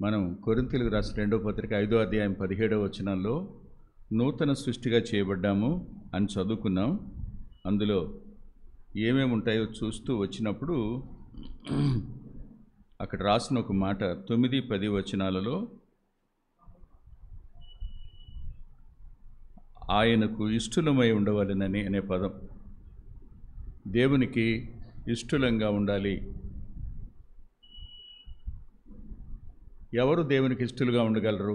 మనం కొరింథీయులకు రాసిన 2వ పత్రిక 5వ అధ్యాయం 17వ వచనంలో నూతన సృష్టిగా చేయబడ్డాము అని చదువుకున్నాం. అందులో ఏమేమి ఉంటాయో చూస్తూ వచ్చినప్పుడు అక్కడ రాసిన ఒక మాట 9, 10 వచనాలలో ఆయనకు ఇష్టలమై ఉండవలెనని అనే పదం, దేవునికి ఇష్టలంగా ఉండాలి. ఎవరు దేవునికి ఇష్టలుగా ఉండగలరు?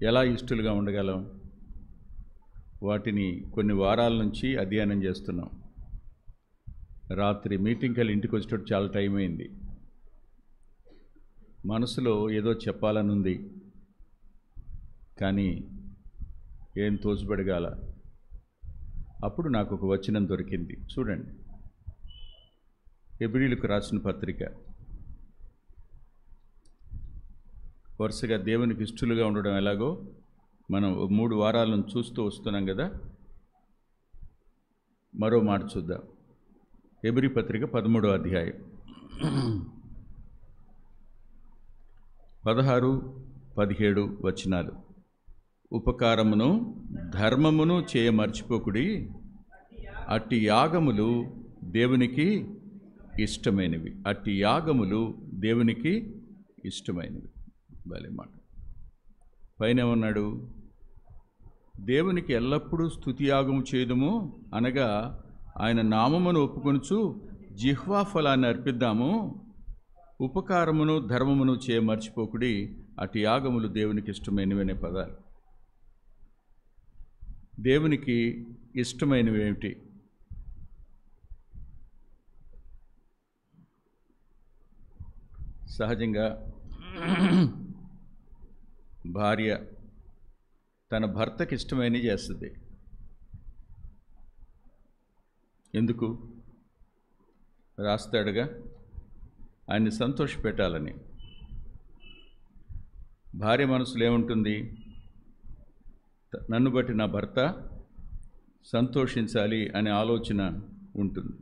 ఎలా ఇష్టలుగా ఉండగలం? వాటిని కొన్ని వారాల నుంచి అధ్యయనం చేస్తున్నాం. రాత్రి మీటింగ్కి వెళ్ళి ఇంటికి వచ్చేటప్పుడు చాలా టైం అయింది. మనసులో ఏదో చెప్పాలని ఉంది, కానీ ఏం తోచుబడగాల. అప్పుడు నాకు ఒక వచనం దొరికింది. చూడండి, హెబ్రీయులకు రాసిన పత్రిక, వరుసగా దేవునికి ఇష్టలుగా ఉండడం ఎలాగో మనం 3 వారాలను చూస్తూ వస్తున్నాం కదా. మరో మాట చూద్దాం. హెబ్రీ పత్రిక 13వ అధ్యాయం 16, 17 వచనాలు. ఉపకారమును ధర్మమును చేయ మర్చిపోకుడి, అట్టి యాగములు దేవునికి ఇష్టమైనవి. అట్టి యాగములు దేవునికి ఇష్టమైనవి. భలే మాట. పైన ఏమన్నాడు? దేవునికి ఎల్లప్పుడూ స్తుతియాగము చేయుదుము, అనగా ఆయన నామమును ఒప్పుకొనుచు జిహ్వా ఫలాన్ని అర్పిద్దాము. ఉపకారమును ధర్మమును చేయ మర్చిపోకుడి, అటు యాగములు దేవునికి ఇష్టమైనవి అనే పదాలు. దేవునికి ఇష్టమైనవి ఏమిటి? సహజంగా భార్య తన భర్తకి ఇష్టమైనవి చేస్తుంది. ఎందుకు? రాస్తాడుగా, ఆయన్ని సంతోషపెట్టాలని. భార్య మనసులో ఏముంటుంది? నన్ను బట్టి నా భర్త సంతోషించాలి అనే ఆలోచన ఉంటుంది.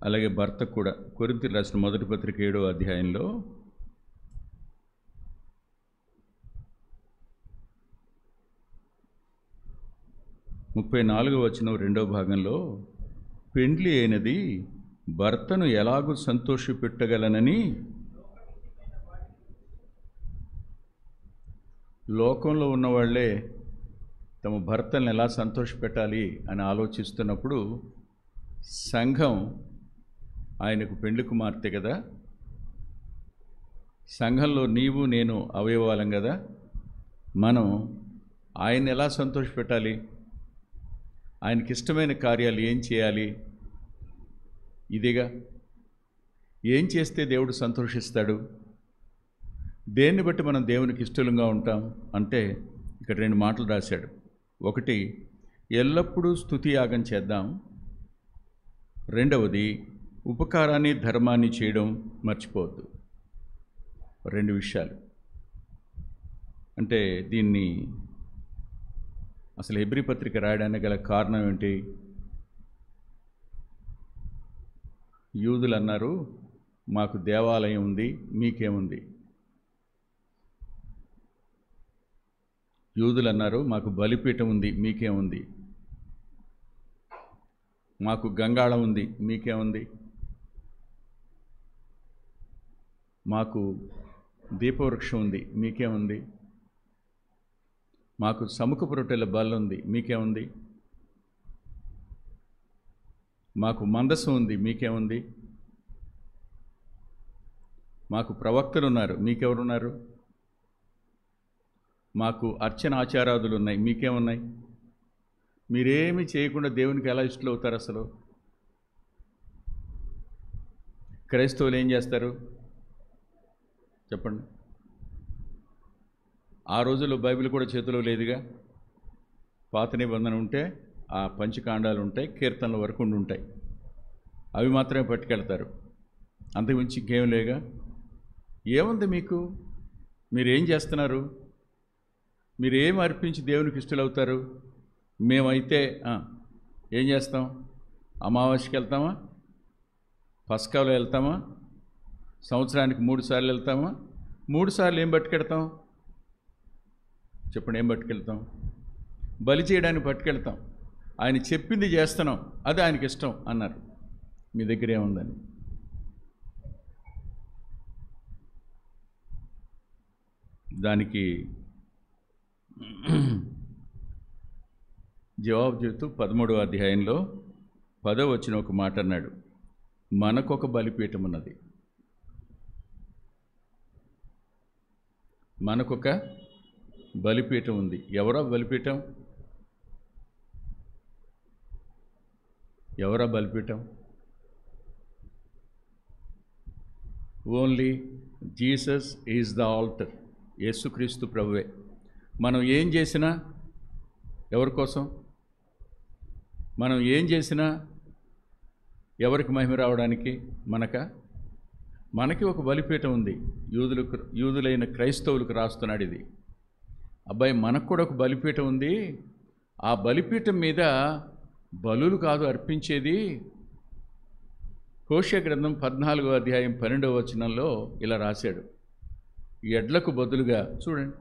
అలాగే భర్త కూడా. కొరింథీయులకు రాసిన మొదటి పత్రిక 7వ అధ్యాయంలో 34వ వచనం 2వ భాగంలో, పెండ్లి అయినది భర్తను ఎలాగూ సంతోషపెట్టగలనని లోకంలో ఉన్నవాళ్లే తమ భర్తలను ఎలా సంతోషపెట్టాలి అని ఆలోచిస్తున్నప్పుడు, సంఘం ఆయనకు పెండ్లి కుమార్తె కదా, సంఘంలో నీవు నేను అవయవాలం కదా, మనం ఆయన్ని ఎలా సంతోషపెట్టాలి? ఆయనకి ఇష్టమైన కార్యాలు ఏం చేయాలి? ఇదిగా. ఏం చేస్తే దేవుడు సంతోషిస్తాడు? దేన్ని బట్టి మనం దేవునికి ఇష్టంగా ఉంటాం అంటే ఇక్కడ 2 మాటలు రాశాడు. ఒకటి, ఎల్లప్పుడూ స్తుతి యాగం చేద్దాం. రెండవది, ఉపకారాన్ని ధర్మాన్ని చేయడం మర్చిపోవద్దు. 2 విషయాలు. అంటే దీన్ని అసలు హెబ్రీ పత్రిక రాయడానికి గల కారణం ఏంటి? యూదులు అన్నారు, మాకు దేవాలయం ఉంది, మీకేముంది? యూదులు అన్నారు, మాకు బలిపీఠం ఉంది, మీకేముంది? మాకు గంగాళం ఉంది, మీకేముంది? మాకు దీపవృక్షం ఉంది, మీకేముంది? మాకు సముఖపు రొట్టెల బల్ల ఉంది, మీకేముంది? మాకు మందసం ఉంది, మీకేముంది? మాకు ప్రవక్తలు ఉన్నారు, మీకెవరున్నారు? మాకు అర్చన ఆచారాదులు ఉన్నాయి, మీకేమున్నాయి? మీరేమి చేయకుండా దేవునికి ఎలా ఇష్టలు అవుతారు? అసలు క్రైస్తవులు ఏం చేస్తారు చెప్పండి? ఆ రోజుల్లో బైబిల్ కూడా చేతిలో లేదుగా. పాత నిబంధన ఉంటే ఆ పంచకాండాలు ఉంటాయి, కీర్తనల వరకు ఉంటాయి, అవి మాత్రమే పట్టుకెళ్తారు. అంతకుమించి ఇంకేం లేగా. ఏముంది మీకు? మీరేం చేస్తున్నారు? మీరు ఏం అర్పించి దేవునికి ఇష్టలవుతారు? మేమైతే ఏం చేస్తాం? అమావాస్యకి వెళ్తామా? పస్కాలో వెళ్తామా? సంవత్సరానికి 3 సార్లు వెళ్తామా? 3 సార్లు ఏం పట్టుకెళ్తాం చెప్పండి? ఏం పట్టుకెళ్తాం? బలి చేయడానికి పట్టుకెళ్తాం. ఆయన చెప్పింది చేస్తున్నాం, అది ఆయనకి ఇష్టం అన్నారు. మీ దగ్గర ఏముందని? దానికి జవాబు చెబుతూ 13వ అధ్యాయంలో 10వ వచనం ఒక మాట అన్నాడు. మనకొక బలిపీఠం ఉన్నది. మనకొక బలిపీఠం ఉంది. ఎవరా బలిపీఠం? ఎవరా బలిపీఠం? Only Jesus is the altar. యేసుక్రీస్తు ప్రభువే. మనం ఏం చేసినా ఎవరి కోసం? మనం ఏం చేసినా ఎవరికి మహిమ రావడానికి? మనకి ఒక బలిపీఠం ఉంది. యూదులైన క్రైస్తవులకు రాస్తున్నాడు ఇది. అబ్బాయి, మనకు కూడా ఒక బలిపీఠం ఉంది. ఆ బలిపీఠం మీద బలులు కాదు అర్పించేది. హోషేయ గ్రంథం 14వ అధ్యాయం 12వ వచనంలో ఇలా రాశాడు. ఎడ్లకు బదులుగా చూడండి.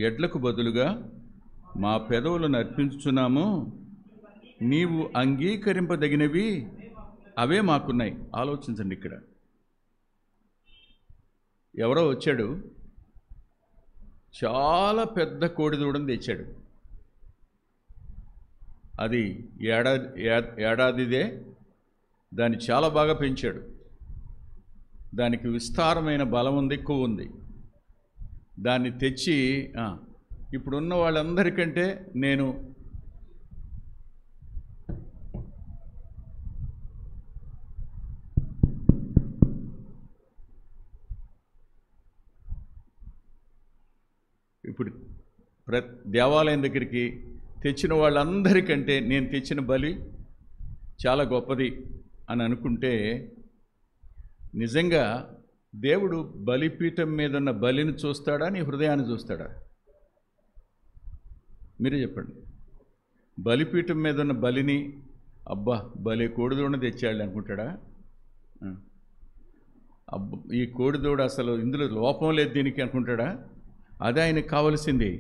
ఎడ్లకు బదులుగా మా పెదవులను అర్పించుచున్నాము, నీవు అంగీకరింపదగినవి అవే మాకున్నాయి. ఆలోచించండి. ఇక్కడ ఎవరో వచ్చాడు, చాలా పెద్ద కోడిదూడని తెచ్చాడు. అది ఏడాదిదే. దాన్ని చాలా బాగా పెంచాడు. దానికి విస్తారమైన బలం ఉంది, కొవ్వు ఉంది. దాన్ని తెచ్చి ఇప్పుడున్న వాళ్ళందరికంటే నేను ఇప్పుడు దేవాలయం దగ్గరికి తెచ్చిన వాళ్ళందరికంటే నేను తెచ్చిన బలి చాలా గొప్పది అని అనుకుంటే, నిజంగా దేవుడు బలిపీఠం మీద ఉన్న బలిని చూస్తాడా, నీ హృదయాన్ని చూస్తాడా? మీరే చెప్పండి. బలిపీఠం మీద ఉన్న బలిని అబ్బా బలి కోడిదూడని తెచ్చాడు అనుకుంటాడా? ఈ కోడిదూడ అసలు ఇందులో లోపం లేదు దీనికి అనుకుంటాడా? అదే ఆయనకు కావలసింది.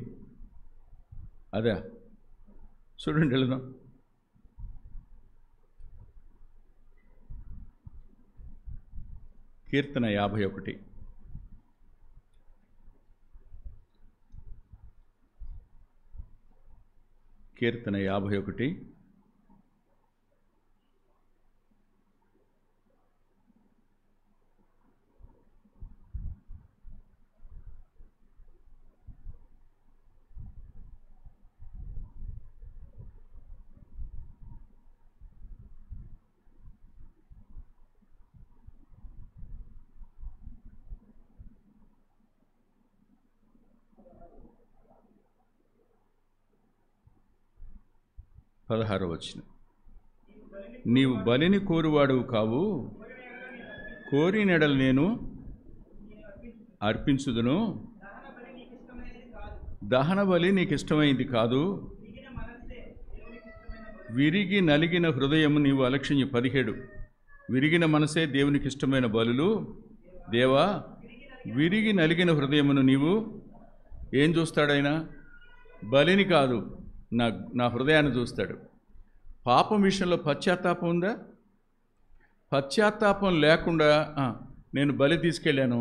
అదే చూడండి, వెళదాం. కీర్తన 51. కీర్తన 51. వచనం. నీవు బలిని కోరువాడువు కావు, కోరినెడలు నేను అర్పించుదును. దహన బలి నీకు ఇష్టమైంది కాదు, విరిగి నలిగిన హృదయము నీవు అలక్ష్యం. 17. విరిగిన మనసే దేవునికి ఇష్టమైన బలులు. దేవా, విరిగి నలిగిన హృదయమును నీవు ఏం చూస్తాడైనా? బలిని కాదు, నా హృదయాన్ని చూస్తాడు. పాపం విషయంలో పశ్చాత్తాపం ఉందా? పశ్చాత్తాపం లేకుండా నేను బలి తీసుకెళ్ళాను,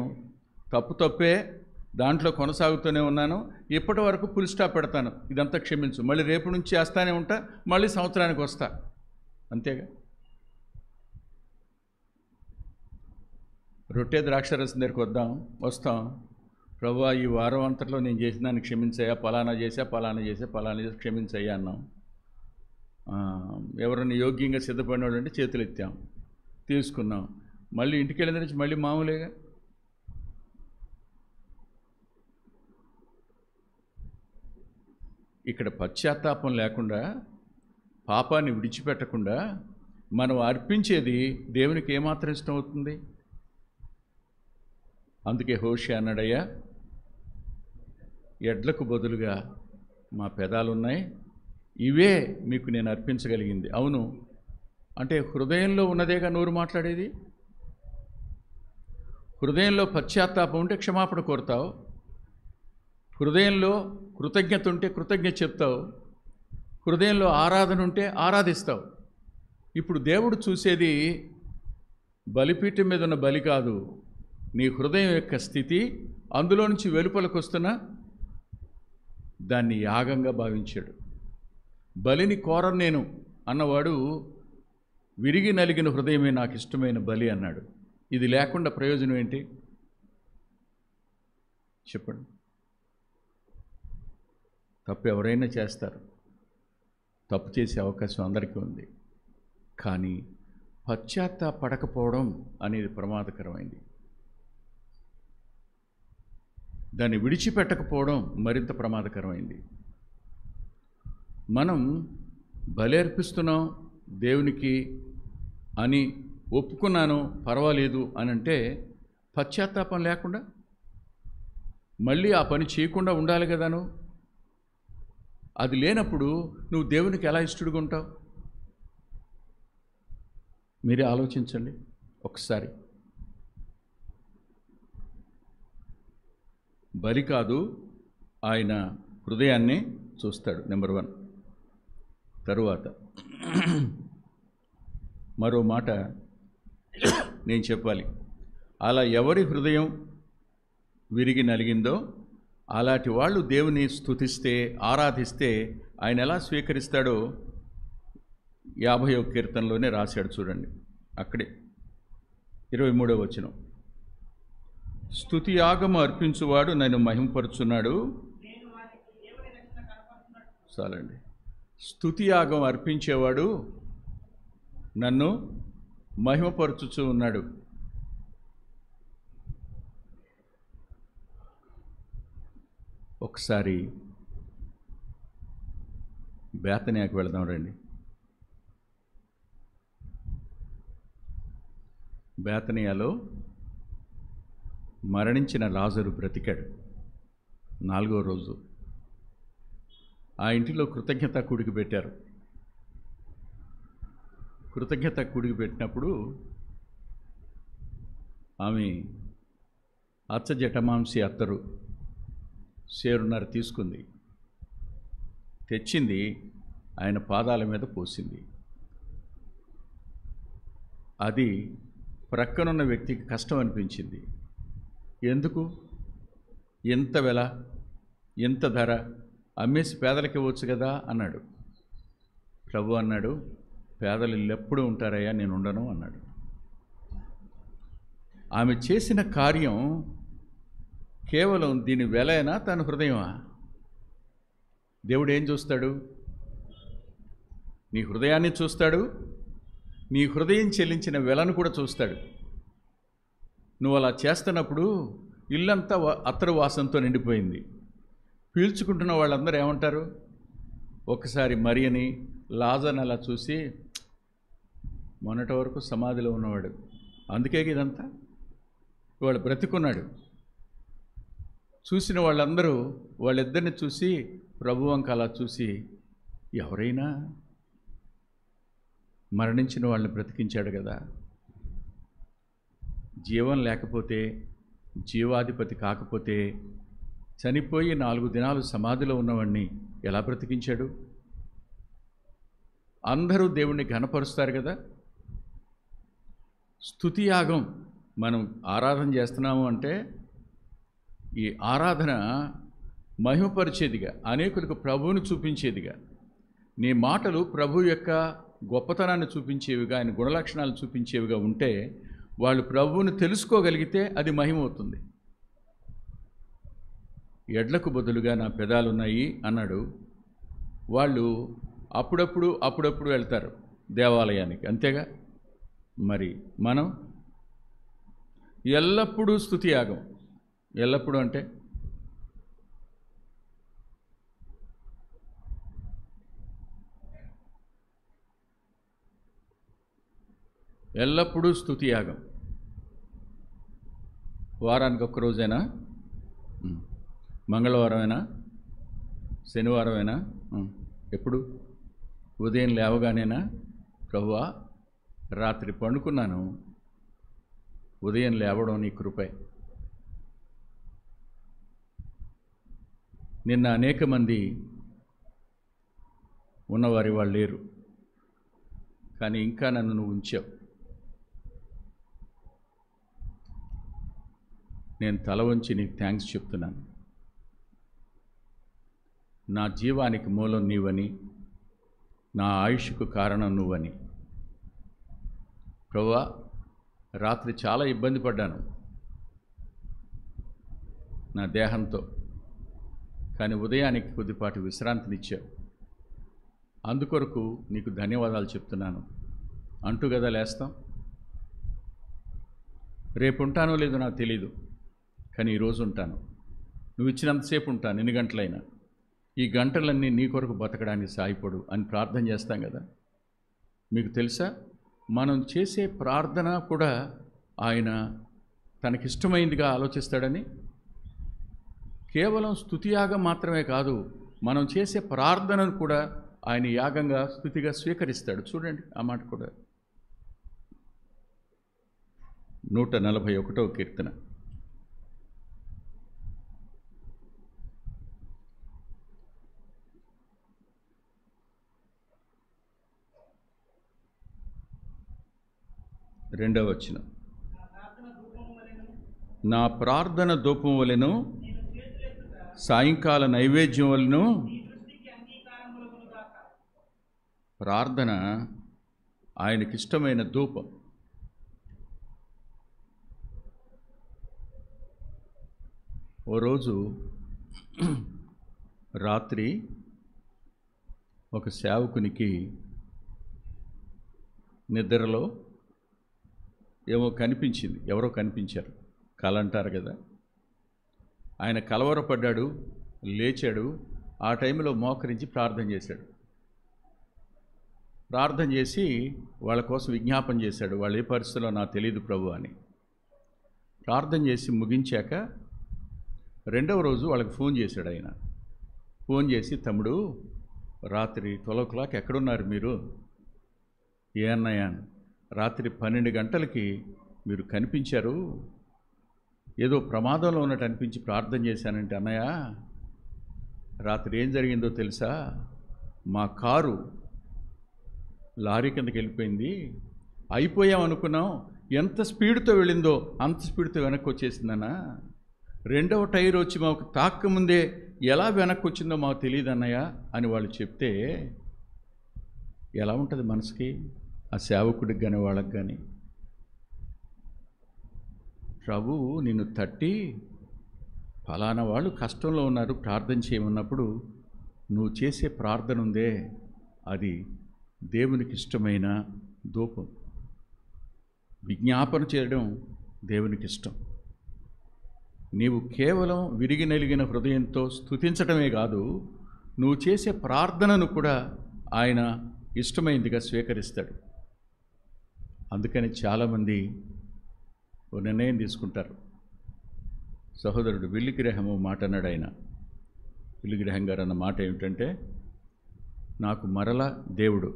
తప్పే, దాంట్లో కొనసాగుతూనే ఉన్నాను, ఇప్పటి వరకు ఫుల్ స్టాప్ పెడతాను, ఇదంతా క్షమించు, మళ్ళీ రేపు నుంచి చేస్తానే ఉంటా, మళ్ళీ సంవత్సరానికి వస్తా, అంతేగా. రొట్టె ద్రాక్షరసం దగ్గరికి వస్తాం, ప్రభువా ఈ వారం అంతట్లో నేను చేసిన దాన్ని క్షమించయ్యా, పలానా చేసా క్షమించయ్యా అన్నాం. ఎవరైనా యోగ్యంగా సిద్ధపడినాడు అంటే చేతులు ఎత్తాం, తీసుకున్నాం. మళ్ళీ ఇంటికి వెళ్ళిన నుంచి మళ్ళీ మామూలుగా. ఇక్కడ పశ్చాత్తాపం లేకుండా, పాపాన్ని విడిచిపెట్టకుండా మనం అర్పించేది దేవునికి ఏమాత్రం ఇష్టం అవుతుంది? అందుకే హోషే అన్నాడయ్యా, ఎడ్లకు బదులుగా మా పెదాలున్నాయి, ఇవే మీకు నేను అర్పించగలిగింది. అవును అంటే హృదయంలో ఉన్నదేగా నోరు మాట్లాడేది. హృదయంలో పశ్చాత్తాపం ఉంటే క్షమాపణ కోరుతావు, హృదయంలో కృతజ్ఞత ఉంటే కృతజ్ఞత చెప్తావు, హృదయంలో ఆరాధన ఉంటే ఆరాధిస్తావు. ఇప్పుడు దేవుడు చూసేది బలిపీఠం మీద ఉన్న బలి కాదు, నీ హృదయం యొక్క స్థితి. అందులో నుంచి వెలుపలకు వస్తున్న దాన్ని యాగంగా భావించాడు. బలిని కోరను నేను అన్నవాడు విరిగి నలిగిన హృదయమే నాకు ఇష్టమైన బలి అన్నాడు. ఇది లేకుండా ప్రయోజనం ఏంటి చెప్పండి? తప్పు ఎవరైనా చేస్తారు, తప్పు చేసే అవకాశం అందరికీ ఉంది. కానీ పశ్చాత్తాపడకపోవడం అనేది ప్రమాదకరమైంది. దాన్ని విడిచిపెట్టకపోవడం మరింత ప్రమాదకరమైంది. మనం బలి అర్పిస్తున్నాం దేవునికి అని ఒప్పుకున్నాను, పర్వాలేదు అని అంటే పశ్చాత్తాపం లేకుండా మళ్ళీ ఆ పని చేయకుండా ఉండాలి కదాను. అది లేనప్పుడు నువ్వు దేవునికి ఎలా ఇష్టడుగా ఉంటావు? మీరే ఆలోచించండి ఒకసారి. బలి కాదు, ఆయన హృదయాన్ని చూస్తాడు. నెంబర్ 1. తరువాత మరో మాట నేను చెప్పాలి. అలా ఎవరి హృదయం విరిగి నలిగిందో అలాంటి వాళ్ళు దేవుని స్తుతిస్తే, ఆరాధిస్తే ఆయన ఎలా స్వీకరిస్తాడో 50వ కీర్తనలోనే రాశాడు చూడండి. అక్కడే 23వ వచనం, స్తుతి యాగము అర్పించువాడు నన్ను మహిమపరుచున్నాడు. చాలండి. స్తుతి యాగం అర్పించేవాడు నన్ను మహిమపరచుచూ ఉన్నాడు. ఒకసారి బేతనియాకు వెళదాం రండి. బేతనియాలో మరణించిన లాజరు బ్రతికాడు. 4వ రోజు ఆ ఇంటిలో కృతజ్ఞత కూడికి పెట్టారు. కృతజ్ఞత కూడికి పెట్టినప్పుడు ఆమె అచ్చ జటమాంసి అత్తరు సేరున్నర తీసుకుంది, తెచ్చింది, ఆయన పాదాల మీద పోసింది. అది ప్రక్కనున్న వ్యక్తికి కష్టం అనిపించింది. ఎందుకు ఎంత వెల, ఎంత ధర, అమ్మేసి పేదలకి ఇవ్వచ్చు కదా అన్నాడు. ప్రభు అన్నాడు, పేదలు ఎప్పుడు ఉంటారయ్యా, నేను ఉండను అన్నాడు. ఆమె చేసిన కార్యం కేవలం దీని వెలైనా తన హృదయమా? దేవుడు ఏం చూస్తాడు? నీ హృదయాన్ని చూస్తాడు, నీ హృదయం చెల్లించిన వెలను కూడా చూస్తాడు. నువ్వు అలా చేస్తున్నప్పుడు ఇల్లంతా అత్తరు వాసనతో నిండిపోయింది. పీల్చుకుంటున్న వాళ్ళందరూ ఏమంటారు? ఒకసారి మరియని, లాజర్ని అలా చూసి, మొన్నటి వరకు సమాధిలో ఉన్నవాడు, అందుకే ఇదంతా, వాడు బ్రతికున్నాడు. చూసిన వాళ్ళందరూ వాళ్ళిద్దరిని చూసి ప్రభు వంక అలా చూసి, ఎవరైనా మరణించిన వాళ్ళని బ్రతికించాడు కదా, జీవం లేకపోతే, జీవాధిపతి కాకపోతే, చనిపోయి 4 దినాలు సమాధిలో ఉన్నవాడిని ఎలా బ్రతికించాడు? అందరూ దేవుణ్ణి ఘనపరుస్తారు కదా. స్తుతి యాగం మనం ఆరాధన చేస్తున్నాము అంటే ఈ ఆరాధన మహిమపరిచేదిగా, అనేకులకు ప్రభువుని చూపించేదిగా, నీ మాటలు ప్రభు యొక్క గొప్పతనాన్ని చూపించేవిగా, ఆయన గుణలక్షణాలు చూపించేవిగా ఉంటే వాళ్ళు ప్రభువుని తెలుసుకోగలిగితే అది మహిమ అవుతుంది. ఎడ్లకు బదులుగా నా పెదాలున్నాయి అన్నాడు. వాళ్ళు అప్పుడప్పుడు వెళ్తారు దేవాలయానికి, అంతేగా. మరి మనం ఎల్లప్పుడూ స్తుతి యాగం. ఎల్లప్పుడూ అంటే ఎల్లప్పుడూ స్తుతి యాగం. వారానికి ఒక్కరోజైనా, మంగళవారమైనా, శనివారమైనా, ఎప్పుడు? ఉదయం లేవగానేనా? ప్రభువా, రాత్రి పండుకున్నాను, ఉదయం లేవడం నీ కృపే. నిన్న అనేక మంది ఉన్నవారి వాళ్ళు లేరు, కానీ ఇంకా నన్ను నువ్వు ఉంచావు. నేను తల వంచి నీకు థ్యాంక్స్ చెప్తున్నాను. నా జీవానికి మూలం నీవని, నా ఆయుష్కు కారణం నువ్వని. ప్రభువా, రాత్రి చాలా ఇబ్బంది పడ్డాను నా దేహంతో, కానీ ఉదయానికి కొద్దిపాటి విశ్రాంతినిచ్చావు. అందుకొరకు నీకు ధన్యవాదాలు చెప్తున్నాను అంటూ కదా లేస్తాం. రేపు ఉంటానో లేదో నాకు తెలీదు, కానీ ఈరోజు ఉంటాను. నువ్వు ఇచ్చినంతసేపు ఉంటాను, ఎన్ని గంటలైనా. ఈ గంటలన్నీ నీ కొరకు బతకడానికి సాయపడు అని ప్రార్థన చేస్తాం కదా. మీకు తెలుసా, మనం చేసే ప్రార్థన కూడా ఆయన తనకిష్టమైందిగా ఆలోచిస్తాడని. కేవలం స్తుతి యాగం మాత్రమే కాదు, మనం చేసే ప్రార్థనను కూడా ఆయన యాగంగా, స్తుతిగా స్వీకరిస్తాడు. చూడండి ఆ మాట కూడా. 141వ కీర్తన. రెండవ వచనం. నా ప్రార్థన ధూపం వలెను, సాయంకాల నైవేద్యం వలెను. ప్రార్థన ఆయనకిష్టమైన ధూపం. ఓ రోజు రాత్రి ఒక సేవకునికి నిద్రలో ఏమో కనిపించింది, ఎవరో కనిపించారు. కల అంటారు కదా. ఆయన కలవరపడ్డాడు, లేచాడు. ఆ టైంలో మోకరించి ప్రార్థన చేశాడు. ప్రార్థన చేసి వాళ్ళ కోసం విజ్ఞాపన చేశాడు. వాళ్ళు ఏ పరిస్థితిలో నాకు తెలియదు ప్రభు అని. ప్రార్థన చేసి ముగించాక రెండవ రోజు వాళ్ళకి ఫోన్ చేశాడు ఆయన. ఫోన్ చేసి, తమ్ముడు, రాత్రి 12 o'clock ఎక్కడున్నారు మీరు? ఏ అన్నయ్య? రాత్రి 12 గంటలకి మీరు కనిపించారు, ఏదో ప్రమాదంలో ఉన్నట్టు అనిపించి ప్రార్థన చేశానంటే. అన్నయ్య, రాత్రి ఏం జరిగిందో తెలుసా? మా కారు లారీ కిందకి వెళ్ళిపోయింది. అయిపోయాం అనుకున్నాం, ఎంత స్పీడ్తో వెళ్ళిందో అంత స్పీడ్తో వెనక్కి వచ్చేసిందన్నా. రెండవ టైర్ వచ్చి మాకు తాక్కముందే ఎలా వెనక్కి వచ్చిందో మాకు తెలియదు అన్నయ్య అని వాళ్ళు చెప్తే ఎలా ఉంటుంది మనసుకి? ఆ సేవకుడికి కానీ వాళ్ళకి కానీ. ప్రభువు నిన్ను తట్టి, ఫలానా వాళ్ళు కష్టంలో ఉన్నారు, ప్రార్థన చేయమన్నప్పుడు నువ్వు చేసే ప్రార్థన ఉందే, అది దేవునికి ఇష్టమైన ధూపం. విజ్ఞాపన చేయడం దేవునికి ఇష్టం. నీవు కేవలం విరిగి నలిగిన హృదయంతో స్తుతించడమే కాదు, నువ్వు చేసే ప్రార్థనను కూడా ఆయన ఇష్టమైందిగా స్వీకరిస్తాడు. అందుకని చాలామంది ఓ నిర్ణయం తీసుకుంటారు. సహోదరుడు విల్లి గ్రహం మాట అన్నాడు. ఆయన విల్లి గ్రహం గారు అన్న మాట ఏమిటంటే, నాకు మరలా దేవుడు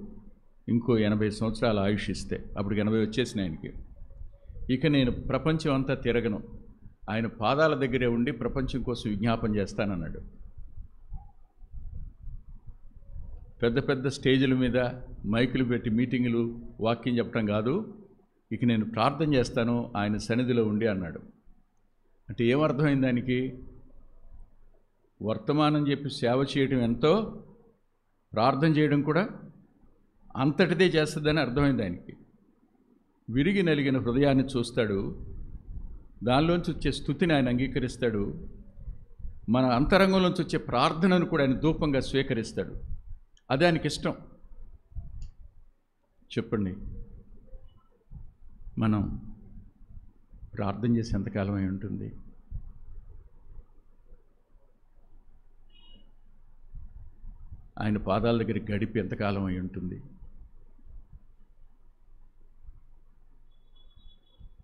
ఇంకో 80 సంవత్సరాల ఆయుష్ ఇస్తే, అప్పటికి 80 వచ్చేసినాయి ఆయనకి, ఇక నేను ప్రపంచం అంతా తిరగను, ఆయన పాదాల దగ్గరే ఉండి ప్రపంచం కోసం విజ్ఞాపన చేస్తానన్నాడు. పెద్ద పెద్ద స్టేజీల మీద మైకులు పెట్టి మీటింగులు వాక్యం చెప్పడం కాదు, ఇక నేను ప్రార్థన చేస్తాను ఆయన సన్నిధిలో ఉండి అన్నాడు. అంటే ఏమర్థమైంది దానికి? వర్తమానం చెప్పి సేవ చేయడం ఎంతో, ప్రార్థన చేయడం కూడా అంతటిదే చేస్తుందని అర్థమైంది ఆయనకి. విరిగి నలిగిన హృదయాన్ని చూస్తాడు, దానిలోంచి వచ్చే స్తుతిని ఆయన అంగీకరిస్తాడు. మన అంతరంగంలోంచి వచ్చే ప్రార్థనను కూడా ఆయన ధూపంగా స్వీకరిస్తాడు. అది ఆయనకి ఇష్టం. చెప్పండి, మనం ప్రార్థన చేసి ఎంతకాలం అయి ఉంటుంది? ఆయన పాదాల దగ్గర గడిపి ఎంతకాలం అయి ఉంటుంది?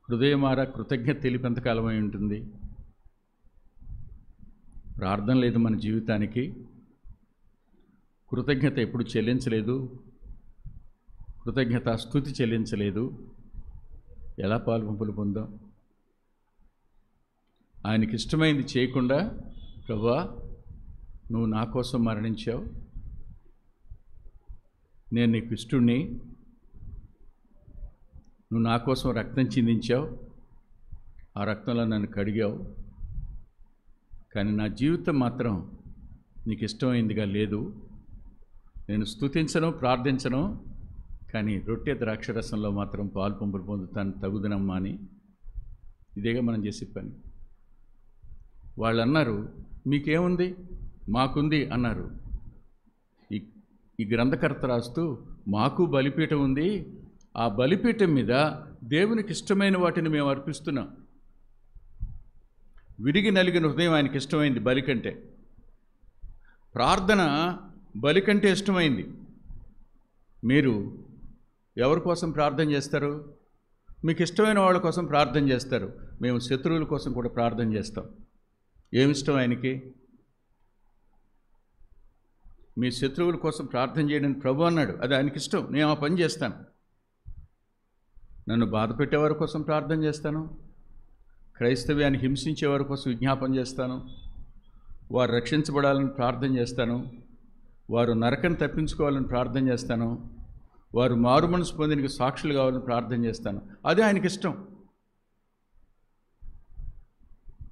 హృదయమారా కృతజ్ఞత తెలిపి ఎంతకాలం అయి ఉంటుంది? ప్రార్థన లేదు మన జీవితానికి, కృతజ్ఞత ఎప్పుడు చెల్లించలేదు, కృతజ్ఞత స్తుతి చెల్లించలేదు, ఎలా పాల్పంపులు పొందాం? ఆయనకి ఇష్టమైంది చేయకుండా, ప్రభువా నువ్వు నా కోసం మరణించావు, నేను నీకు ఇష్టుణ్ణి, నువ్వు నా కోసం రక్తం చిందించావు, ఆ రక్తంలో నన్ను కడిగావు, కానీ నా జీవితం మాత్రం నీకు ఇష్టమైందిగా లేదు. నేను స్తుతించను, ప్రార్థించను, కానీ రొట్టె ద్రాక్షరసంలో మాత్రం పాలు పంపులు పొందుతాను, తగుదనమ్మా అని. ఇదేగా మనం చేసే పని. వాళ్ళు అన్నారు, మీకేముంది, మాకుంది అన్నారు. ఈ గ్రంథకర్త రాస్తూ, మాకు బలిపీఠం ఉంది, ఆ బలిపీఠం మీద దేవునికి ఇష్టమైన వాటిని మేము అర్పిస్తున్నాం. విరిగి నలిగిన హృదయం ఆయనకి ఇష్టమైంది బలి కంటే. ప్రార్థన బలి కంటే ఇష్టమైంది. మీరు ఎవరి కోసం ప్రార్థన చేస్తారు? మీకు ఇష్టమైన వాళ్ళ కోసం ప్రార్థన చేస్తారు. మేము శత్రువుల కోసం కూడా ప్రార్థన చేస్తాం. ఏమిష్టం ఆయనకి? మీ శత్రువుల కోసం ప్రార్థన చేయడానికి ప్రభు అన్నాడు, అది ఆయనకి ఇష్టం. నేను ఆ పని చేస్తాను. నన్ను బాధ పెట్టేవారి కోసం ప్రార్థన చేస్తాను, క్రైస్తవ్యాన్ని హింసించేవారి కోసం విజ్ఞాపన చేస్తాను, వారు రక్షించబడాలని ప్రార్థన చేస్తాను, వారు నరకం తప్పించుకోవాలని ప్రార్థన చేస్తాను, వారు మారు మనసు పొందినకి సాక్షులు కావాలని ప్రార్థన చేస్తాను. అదే ఆయనకి ఇష్టం.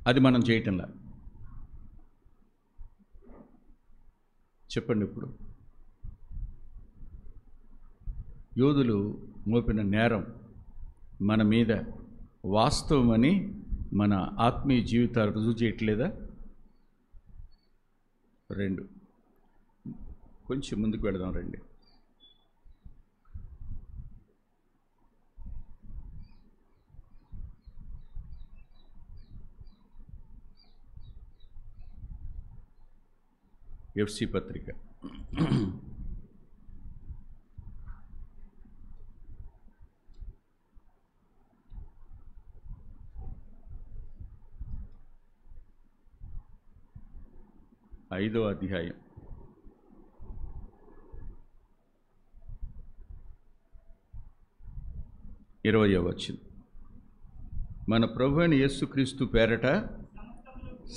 అది మనం చేయటంలా. చెప్పండి, ఇప్పుడు యోధులు మోపిన నేరం మన మీద వాస్తవమని మన ఆత్మీయ జీవితాలు రుజువు చేయట్లేదా? 2 కొంచెం ముందుకు వెళదాం రండి. ఎఫ్సి పత్రిక 5వ అధ్యాయం 20వ వచనం. మన ప్రభువైన యేసుక్రీస్తు పేరట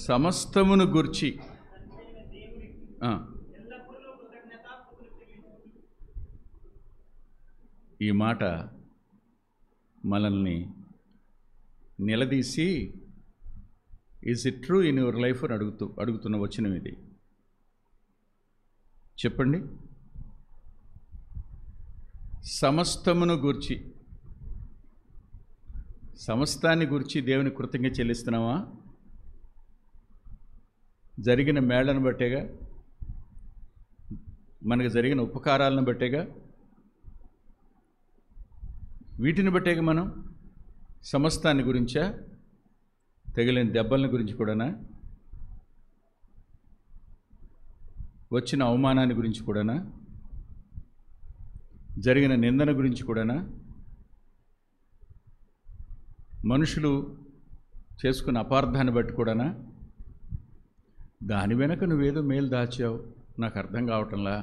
సమస్తమును గూర్చి ఈ మాట మనల్ని నిలదీసి, is it true in your life అని అడుగుతున్న వచనం ఇది. చెప్పండి, సమస్తమును గూర్చి, సమస్తాన్ని గురించి దేవుని కృతజ్ఞత చెల్లిస్తున్నావా? జరిగిన మేళ్లను బట్టేగా, మనకు జరిగిన ఉపకారాలను బట్టేగా, వీటిని బట్టేగా మనం సమస్తాన్ని గురించా? తగిలిన దెబ్బలను గురించి కూడానా? వచ్చిన అవమానాన్ని గురించి కూడానా? జరిగిన నిందన గురించి కూడానా? మనుషులు చేసుకున్న అపార్థాన్ని బట్టి కూడానా? దాని వెనక నువ్వేదో మేలు దాచావు, నాకు అర్థం కావటంలా,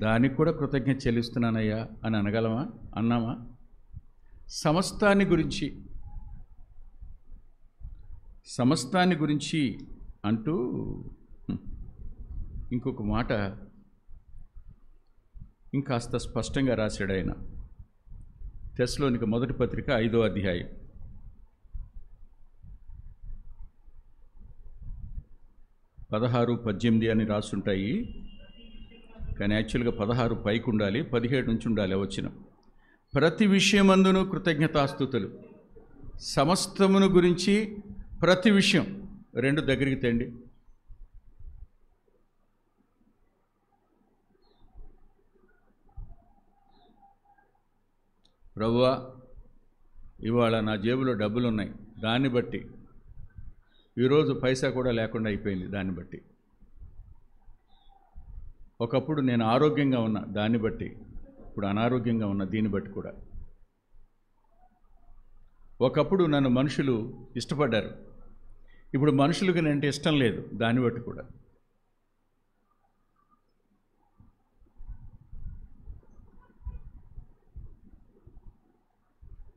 దానికి కూడా కృతజ్ఞత చెల్లిస్తున్నానయ్యా అని అనగలమా? అన్నామా? సమస్తాన్ని గురించి అంటూ ఇంకొక మాట ఇంకాస్త స్పష్టంగా రాశాడు ఆయన. తెస్సలోనిక మొదటి పత్రిక 5వ అధ్యాయం 16-18 అని రాసుంటాయి, కానీ యాక్చువల్గా 16 పైకి ఉండాలి, 17 నుంచి ఉండాలి వచనం. ప్రతి విషయమందును కృతజ్ఞతాస్తుతులు, సమస్తమును గురించి ప్రతి విషయం. 2 దగ్గరికి తండి. ప్రభువా, ఇవాళ నా జేబులో డబ్బులు ఉన్నాయి, దాన్ని బట్టి ఈరోజు పైసా కూడా లేకుండా అయిపోయింది, దాన్ని బట్టి ఒకప్పుడు నేను ఆరోగ్యంగా ఉన్నా, దాన్ని బట్టి ఇప్పుడు అనారోగ్యంగా ఉన్నా, దీన్ని బట్టి కూడా ఒకప్పుడు నన్ను మనుషులు ఇష్టపడ్డారు, ఇప్పుడు మనుషులకు నేనంటే ఇష్టం లేదు, దాన్ని బట్టి కూడా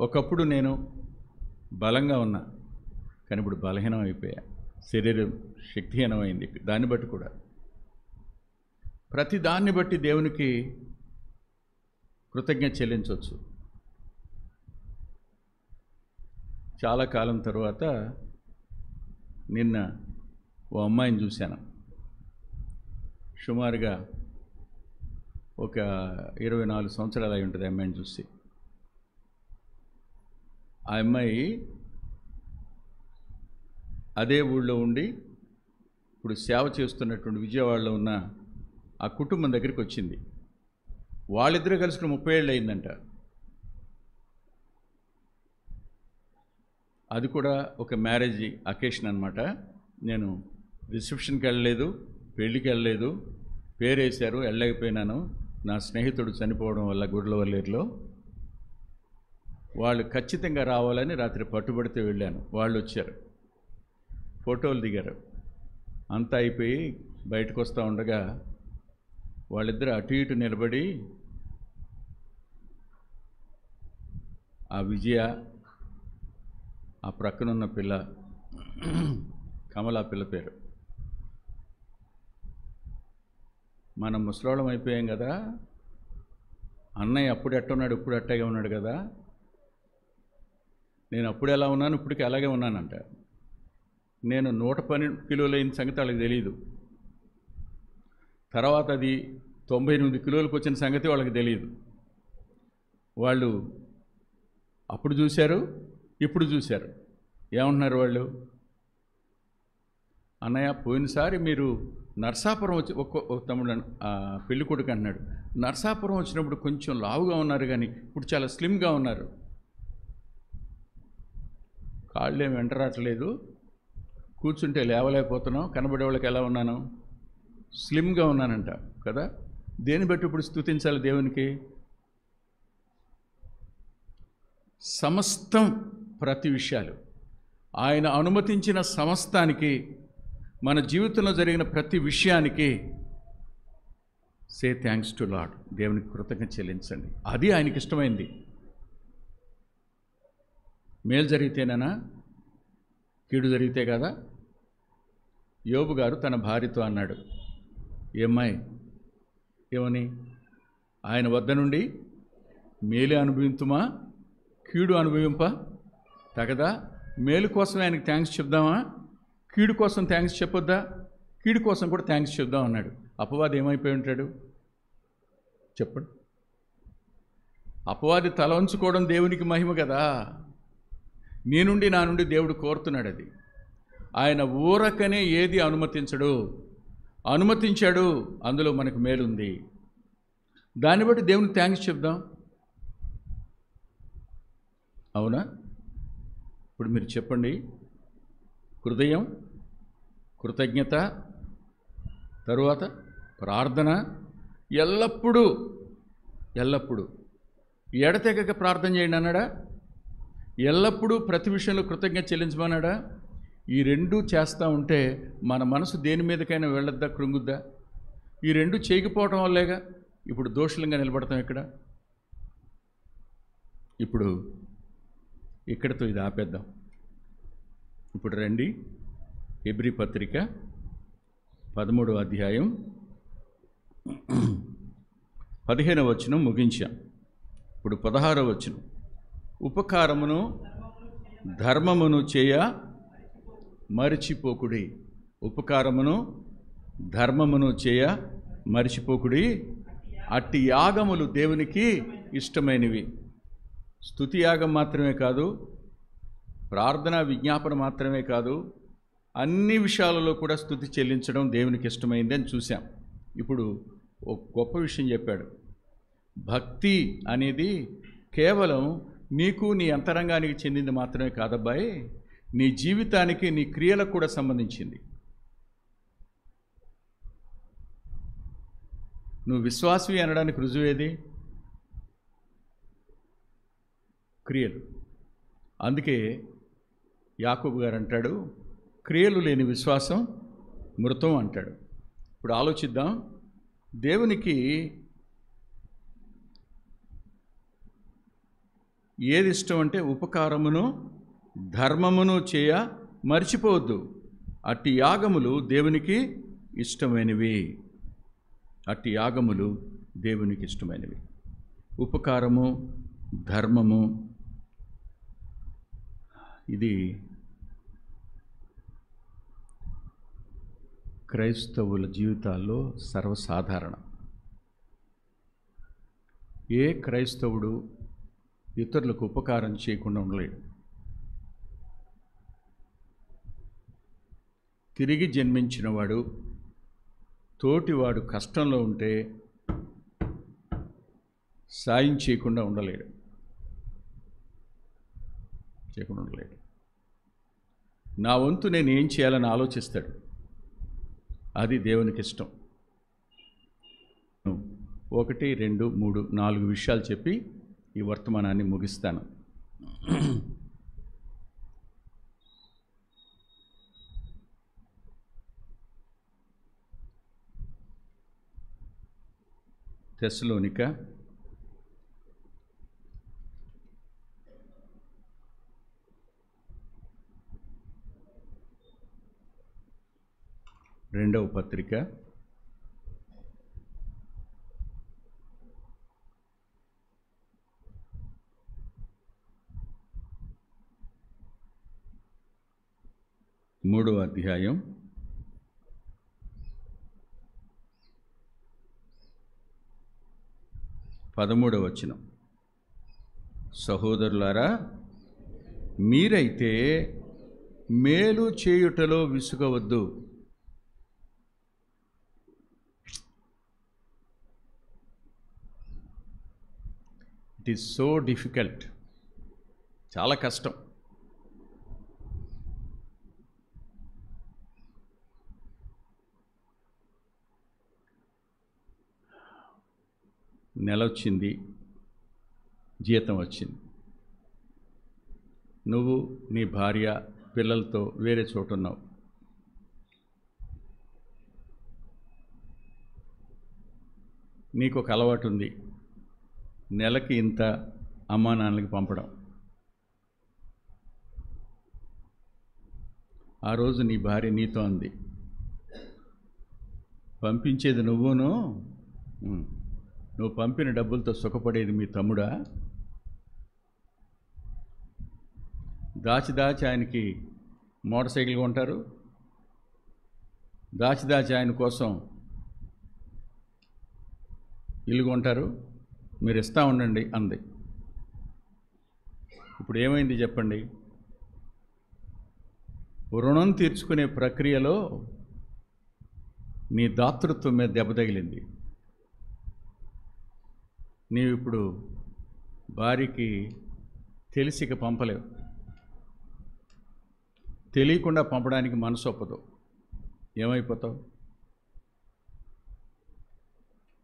ఒకప్పుడు నేను బలంగా ఉన్నా, కానీ ఇప్పుడు బలహీనం అయిపోయా, శరీరం శక్తిహీనమైంది, దాన్ని బట్టి కూడా ప్రతి దాన్ని బట్టి దేవునికి కృతజ్ఞత చెల్లించవచ్చు. చాలా కాలం తర్వాత నిన్న ఓ అమ్మాయిని చూశాను, సుమారుగా ఒక 24 సంవత్సరాలు అయి ఉంటుంది అమ్మాయిని చూసి. ఆ అమ్మాయి అదే ఊళ్ళో ఉండి ఇప్పుడు సేవ చేస్తున్నటువంటి విజయవాడలో ఉన్న ఆ కుటుంబం దగ్గరికి వచ్చింది. వాళ్ళిద్దరూ కలిసి 30 ఏళ్ళు అయిందంట. అది కూడా ఒక మ్యారేజ్ అకేషన్ అనమాట. నేను రిసెప్షన్కి వెళ్ళలేదు, పెళ్ళికి వెళ్ళలేదు, పేరు వేశారు, వెళ్ళలేకపోయినాను. నా స్నేహితుడు చనిపోవడం వల్ల గుడ్లవల్లేరులో వాళ్ళు ఖచ్చితంగా రావాలని రాత్రి పట్టుబడితే వెళ్ళాను. వాళ్ళు వచ్చారు, ఫోటోలు దిగారు. అంతా అయిపోయి బయటకు వస్తూ ఉండగా వాళ్ళిద్దరు అటు ఇటు నిలబడి ఆ విజయ, ఆ ప్రక్కనున్న పిల్ల కమలా పిల్ల పేరు, మనం ముసలోళం అయిపోయాం కదా, అన్నయ్య అప్పుడు ఎట్టున్నాడు ఇప్పుడు అట్టాగే ఉన్నాడు కదా, నేను అప్పుడు ఎలా ఉన్నాను ఇప్పటికీ అలాగే ఉన్నానంట. నేను 112 కిలోలు అయిన సంగతి వాళ్ళకి తెలియదు. తర్వాత అది 98 కిలోలకు వచ్చిన సంగతి వాళ్ళకి తెలియదు. వాళ్ళు అప్పుడు చూశారు, ఇప్పుడు చూశారు. ఏమంటున్నారు వాళ్ళు? అన్నయ్య, పోయినసారి మీరు నర్సాపురం వచ్చి ఒక్క తమ్ముడు పెళ్లి కొడుకు అన్నాడు, నర్సాపురం వచ్చినప్పుడు కొంచెం లావుగా ఉన్నారు, కానీ ఇప్పుడు చాలా స్లిమ్గా ఉన్నారు. కాళ్ళు ఏమి వెంటరాట్లేదు, కూర్చుంటే లేవలేకపోతున్నాం, కనబడే వాళ్ళకి ఎలా ఉన్నాను, స్లిమ్గా ఉన్నానంట కదా. దేని బట్టి ఇప్పుడు స్తుతించాలి దేవునికి? సమస్తం, ప్రతి విషయాలు ఆయన అనుమతించిన సమస్తానికి, మన జీవితంలో జరిగిన ప్రతి విషయానికి సే థ్యాంక్స్ టు లార్డ్, దేవునికి కృతజ్ఞత చెల్లించండి. అది ఆయనకి ఇష్టమైంది. మేలు జరిగితేనేనా, కీడు జరిగితే కదా. యోబు గారు తన భార్యతో అన్నాడు, ఏమ్మాయి, ఏమని? ఆయన వద్ద నుండి మేలు అనుభవింతుమా, కీడు అనుభవింప తగదా? మేలు కోసం ఆయనకి థ్యాంక్స్ చెప్దామా, కీడు కోసం థ్యాంక్స్ చెప్పొద్దా? కీడు కోసం కూడా థ్యాంక్స్ చెప్దాం అన్నాడు. అపవాది ఏమైపోయి ఉంటాడు చెప్పండి? అపవాది తల వంచుకోవడం దేవునికి మహిమ కదా. నీ నుండి నా నుండి దేవుడు కోరుతున్నాడు అది. ఆయన ఊరకనే ఏది అనుమతించడు, అనుమతించాడు, అందులో మనకు మేలుంది. దాన్ని బట్టి దేవునికి థ్యాంక్స్ చెప్దాం, అవునా? ఇప్పుడు మీరు చెప్పండి. హృదయం, కృతజ్ఞత, తరువాత ప్రార్థన, ఎల్లప్పుడూ ఎడతెగక ప్రార్థన చేయండి అన్నాడా? ఎల్లప్పుడూ ప్రతి విషయంలో కృతజ్ఞత చెల్లించమన్నాడా? ఈ రెండూ చేస్తూ ఉంటే మన మనసు దేని మీదకైనా వెళ్ళొద్దా, కృంగుద్దా? ఈ రెండు చేయకపోవటం వల్లేగా ఇప్పుడు దోషులంగా నిలబడతాం. ఇప్పుడు ఇక్కడితో ఇది ఆపేద్దాం. ఇప్పుడు రండి, హెబ్రీ పత్రిక 13వ అధ్యాయం 15వ వచనం ముగించాం. ఇప్పుడు 16వ వచనం, ఉపకారమును ధర్మమును చేయ మరిచిపోకుడి. ఉపకారమును ధర్మమును చేయ మరిచిపోకుడి. అట్టి యాగములు దేవునికి ఇష్టమైనవి. స్తుతి యాగం మాత్రమే కాదు, ప్రార్థన విజ్ఞాపన మాత్రమే కాదు, అన్ని విషయాలలో కూడా స్తుతి చెల్లించడం దేవునికి ఇష్టమైంది అని చూసాం. ఇప్పుడు ఒక గొప్ప విషయం చెప్పాడు. భక్తి అనేది కేవలం నీకు నీ అంతరంగానికి చెందింది మాత్రమే కాదబ్బాయి, నీ జీవితానికి నీ క్రియలకు కూడా సంబంధించింది. నువ్వు విశ్వాసవి అనడానికి రుజువేది? క్రియలు. అందుకే యాకోబు గారు అంటాడు, క్రియలు లేని విశ్వాసం మృతం అంటాడు. ఇప్పుడు ఆలోచిద్దాం. దేవునికి ఏది ఇష్టం అంటే ఉపకారమును ధర్మమును చేయ మర్చిపోవద్దు. అట్టి యాగములు దేవునికి ఇష్టమైనవి. అట్టి యాగములు దేవునికి ఇష్టమైనవి. ఉపకారము, ధర్మము, ఇది క్రైస్తవుల జీవితాల్లో సర్వసాధారణం. ఏ క్రైస్తవుడు ఇతరులకు ఉపకారం చేయకుండా ఉండలేడు. తిరిగి జన్మించినవాడు తోటివాడు కష్టంలో ఉంటే సాయం చేయకుండా ఉండలేడు. నా వంతు నేను ఏం చేయాలని ఆలోచిస్తాడు. అది దేవునికి ఇష్టం. 1, 2, 3, 4 విషయాలు చెప్పి ఈ వర్తమానాన్ని ముగిస్తాను. తెస్సలోనిక రెండవ పత్రిక 3వ అధ్యాయం 13వ వచనం. సహోదరులారా, మీరైతే మేలు చేయుటలో విసుగవద్దు. It is so difficult. చాలా కష్టం. నెల వచ్చింది, జీతం వచ్చింది. నువ్వు నీ భార్య పిల్లలతో వేరే చోట ఉన్నావు. నీకు ఒక అలవాటు ఉంది, నెలకి ఇంత అమ్మా నాన్నలకి పంపడం. ఆ రోజు నీ భార్య నీతో అంది, పంపించేది నువ్వును, నువ్వు పంపిన డబ్బులతో సుఖపడేది మీ తమ్ముడా? దాచి దాచి ఆయనకి మోటార్ సైకిల్ కొంటారు, దాచి దాచి ఆయన కోసం ఇల్లు కొంటారు, మీరు ఇస్తూ ఉండండి అంది. ఇప్పుడు ఏమైంది చెప్పండి? రుణం తీర్చుకునే ప్రక్రియలో నీ దాతృత్వం మీద దెబ్బ తగిలింది. నీవు ఇప్పుడు భార్యకి తెలిసిక పంపలేవు. తెలియకుండా పంపడానికి మనసు ఒప్పదు. ఏమైపోతావు?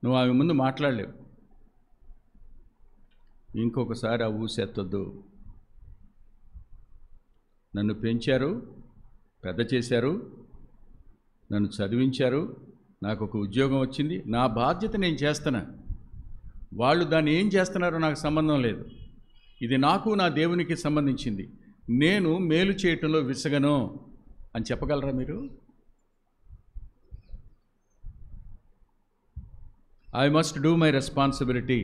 నువ్వు ఆమె ముందు మాట్లాడలేవు. ఇంకొకసారి ఆ ఊసెత్తొద్దు. నన్ను పెంచారు, పెద్ద చేశారు, నన్ను చదివించారు, నాకు ఒక ఉద్యోగం వచ్చింది, నా బాధ్యత నేను చేస్తున్నా, వాళ్ళు దాన్ని ఏం చేస్తున్నారో నాకు సంబంధం లేదు, ఇది నాకు నా దేవునికి సంబంధించింది, నేను మేలు చేయటంలో విసగను అని చెప్పగలరా మీరు? I must do my responsibility.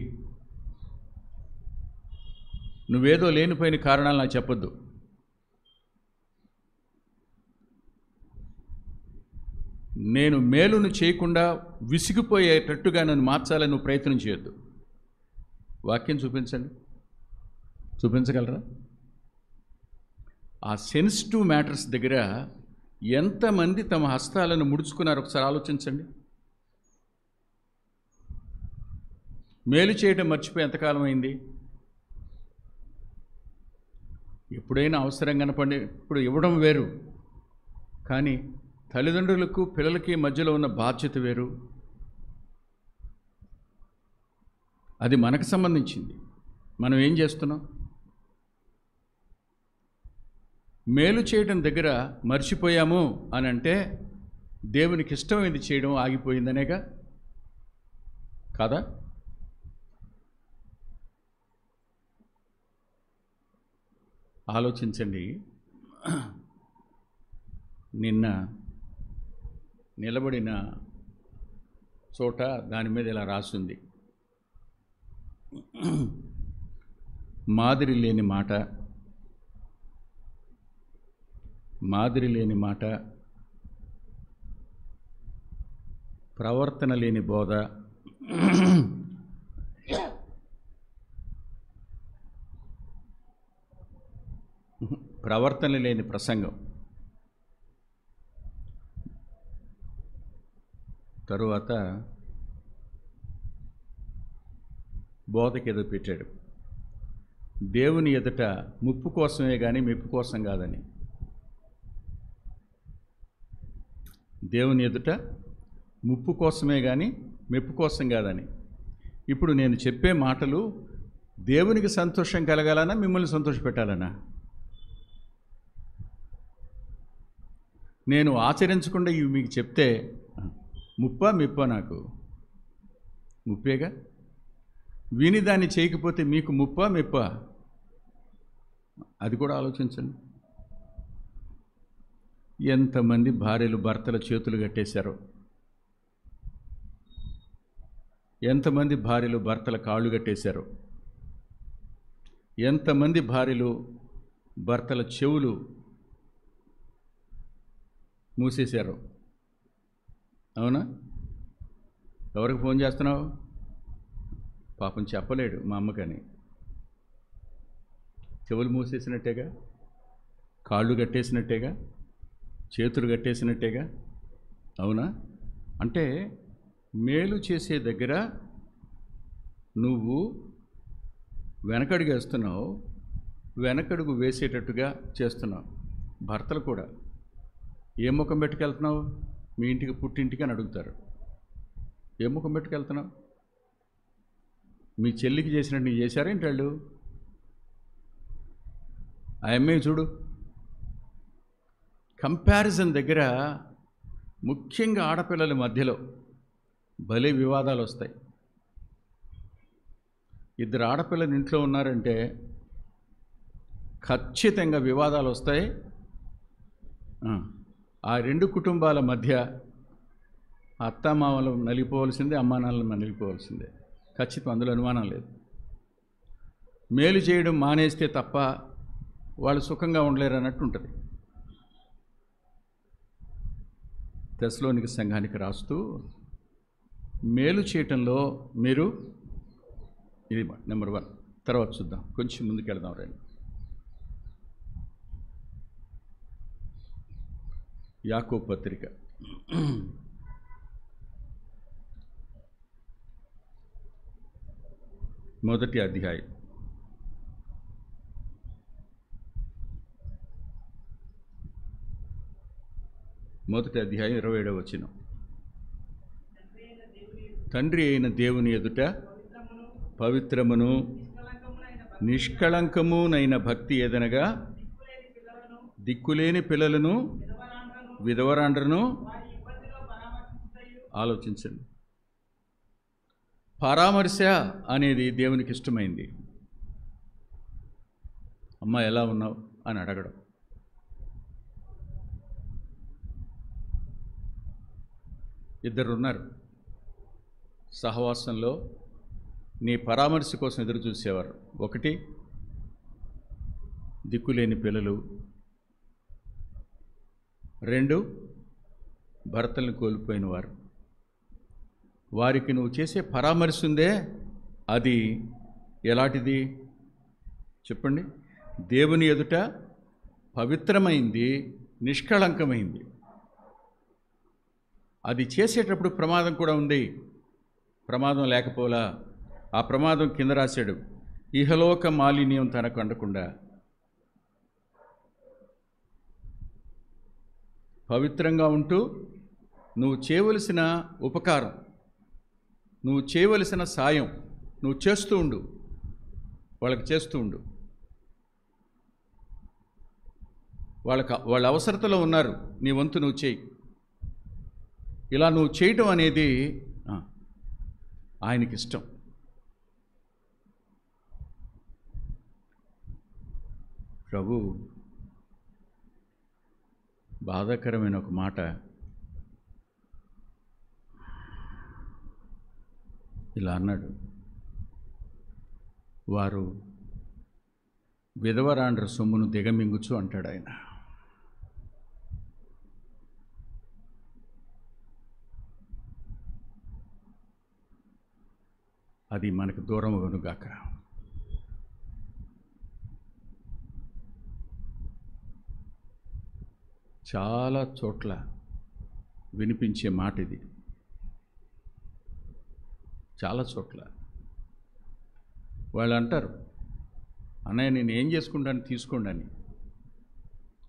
నువ్వేదో లేనిపోయిన కారణాలు నాకు చెప్పొద్దు. నేను మేలును చేయకుండా విసిగిపోయేటట్టుగా నన్ను మార్చాలని నువ్వు ప్రయత్నం చేయొద్దు. వాక్యం చూపించండి, చూపించగలరా? ఆ సెన్సిటివ్ మ్యాటర్స్ దగ్గర ఎంతమంది తమ హస్తాలను ముడుచుకున్నారు ఒకసారి ఆలోచించండి. మేలు చేయడం మర్చిపోయి ఎంతకాలం అయింది? ఎప్పుడైనా అవసరం కనపడి ఇప్పుడు ఇవ్వడం వేరు, కానీ తల్లిదండ్రులకు పిల్లలకి మధ్యలో ఉన్న బాధ్యత వేరు. అది మనకు సంబంధించింది. మనం ఏం చేస్తున్నాం? మేలు చేయడం దగ్గర మర్చిపోయాము అని అంటే దేవునికి ఇష్టమైంది చేయడం ఆగిపోయిందనేగా, కాదా? ఆలోచించండి. నిన్న నిలబడిన చోట దాని మీద ఇలా రాసింది, మాదిరి లేని మాట, మాదిరి లేని మాట, ప్రవర్తన లేని బోధ, ప్రవర్తన లేని ప్రసంగం, తరువాత బోధకి ఏదో పెట్టాడు, దేవుని ఎదుట ముప్పు కోసమే కానీ మెప్పు కోసం కాదని. దేవుని ఎదుట ముప్పు కోసమే కానీ మెప్పు కోసం కాదని. ఇప్పుడు నేను చెప్పే మాటలు దేవునికి సంతోషం కలగాలనా, మిమ్మల్ని సంతోషపెట్టాలనా? నేను ఆచరించకుండా ఇవి మీకు చెప్తే ముప్పా మెప్పా? నాకు ముప్పేగా. విని దాన్ని చేయకపోతే మీకు ముప్పా మెప్పా? అది కూడా ఆలోచించండి. ఎంతమంది భార్యలు భర్తల చేతులు కట్టేశారో, ఎంతమంది భార్యలు భర్తల కాళ్ళు కట్టేశారో, ఎంతమంది భార్యలు భర్తల చెవులు మూసేశారు. అవునా? ఎవరికి ఫోన్ చేస్తున్నావు? పాపం చెప్పలేడు మా అమ్మకని. చెవులు మూసేసినట్టేగా, కాళ్ళు కట్టేసినట్టేగా, చేతులు కట్టేసినట్టేగా. అవునా? అంటే మేలు చేసే దగ్గర నువ్వు వెనకడుగు వేస్తున్నావు, వెనకడుగు వేసేటట్టుగా చేస్తున్నావు. భర్తలు కూడా ఏ ముఖం పెట్టుకెళ్తున్నావు? మీ ఇంటికి పుట్టింటికి అని అడుగుతారు. ఏ ముఖం పెట్టుకెళ్తున్నావు? మీ చెల్లికి చేసినట్టు నీకు చేశారేంటి వాళ్ళు? ఆ అమ్మాయి చూడు. కంపారిజన్ దగ్గర ముఖ్యంగా ఆడపిల్లల మధ్యలో భలే వివాదాలు వస్తాయి. ఇద్దరు ఆడపిల్లలు ఇంట్లో ఉన్నారంటే ఖచ్చితంగా వివాదాలు వస్తాయి. ఆ రెండు కుటుంబాల మధ్య అత్తామామలు నలిగిపోవలసిందే, అమ్మానాన్నలు నలిగిపోవలసిందే. ఖచ్చితం, అందులో అనుమానం లేదు. మేలు చేయడం మానేస్తే తప్ప వాళ్ళు సుఖంగా ఉండలేరు అన్నట్టు ఉంటుంది. తెస్సలోనిక సంఘానికి రాస్తూ మేలు చేయటంలో మీరు, ఇది నెంబర్ 1. తర్వాత చూద్దాం, కొంచెం ముందుకు వెళదాం రండి. యాకోబు పత్రిక మొదటి అధ్యాయం 27వ వచనం. తండ్రి అయిన దేవుని ఎదుట పవిత్రమును నిష్కళంకమునైన భక్తి ఏదనగా దిక్కులేని పిల్లలను, విధవరాండ్రను. ఆలోచించండి. పరామర్శ అనేది దేవునికి ఇష్టమైంది. అమ్మ ఎలా ఉన్నావు అని అడగడం. ఇద్దరు ఉన్నారు సహవాసంలో, నీ పరామర్శ కోసం ఎదురు చూసేవారు. ఒకటి దిక్కులేని పిల్లలు, 2 భర్తలను కోల్పోయిన వారు. వారికి నువ్వు చేసే పరామర్శ ఉందే, అది ఎలాంటిది చెప్పండి? దేవుని ఎదుట పవిత్రమైంది, నిష్కళంకమైంది. అది చేసేటప్పుడు ప్రమాదం కూడా ఉంది. ప్రమాదం లేకపోలా. ఆ ప్రమాదం కింద రాశాడు, ఇహలోక మాలిన్యం తనకు అంటకుండా పవిత్రంగా ఉంటూ నువ్వు చేయవలసిన ఉపకారం, నువ్వు చేయవలసిన సాయం నువ్వు చేస్తూ ఉండు, వాళ్ళకి చేస్తూ ఉండు. వాళ్ళ అవసరతలో ఉన్నారు, నీ వంతు నువ్వు చేయి. ఇలా నువ్వు చేయటం అనేది ఆయనకి ఇష్టం. ప్రభు బాధాకరమైన ఒక మాట ఇలా అన్నాడు, వారు విధవరాండ్ర సొమ్మును దిగమింగుచు అంటాడు ఆయన. అది మనకు దూరం అవునుగాక. చాలా చోట్ల వినిపించే మాట ఇది, చాలా చోట్ల. వాళ్ళు అంటారు, అన్నయ్య నేను ఏం చేసుకుంటాను తీసుకోండి అని.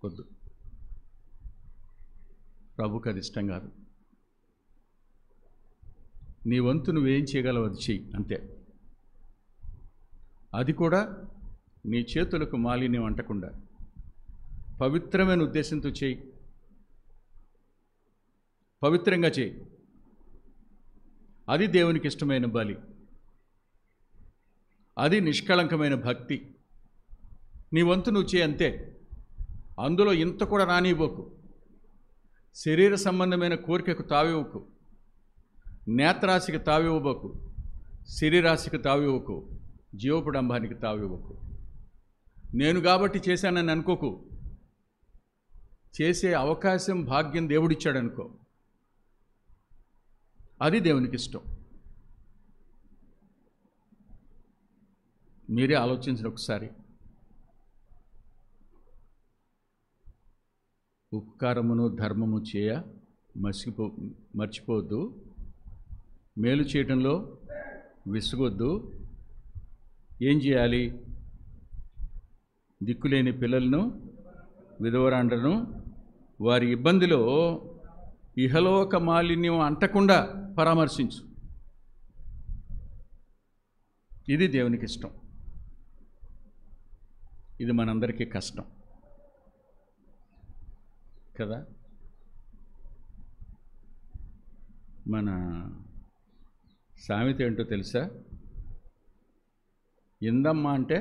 వద్దు, ప్రభుకి అది ఇష్టం కాదు. నీ వంతు నువ్వేం చేయగలవు అది చెయ్యి, అంతే. అది కూడా నీ చేతులకు మాలిన్యం అంటకుండా పవిత్రమైన ఉద్దేశంతో చేయి, పవిత్రంగా చేయి. అది దేవునికి ఇష్టమైన బలి, అది నిష్కళంకమైన భక్తి. నీ వంతు నువ్వు చేయి, అంతే. అందులో ఇంత కూడా రానివ్వకు, శరీర సంబంధమైన కోరికకు తావివ్వకు, నేత్రాశికి తావివ్వబోకు, శరీరాశికి తావివ్వకు, జీవపుడంబానికి తావివ్వకు. నేను కాబట్టి చేశానని అనుకోకు. చేసే అవకాశం, భాగ్యం దేవుడిచ్చాడనుకో, అది దేవునికి ఇష్టం. మీరే ఆలోచించిన ఒకసారి. ఉపకారమును ధర్మము చేయ మర్చిపోవద్దు, మేలు చేయటంలో విసుగొద్దు. ఏం చేయాలి? దిక్కులేని పిల్లలను, విధవరాండ్రను వారి ఇబ్బందిలో ఇహలోక మాలిన్యం అంటకుండా పరామర్శించు. ఇది దేవునికి ఇష్టం. ఇది మనందరికీ కష్టం కదా. మన సామెత ఏంటో తెలుసా? ఇందమ్మ అంటే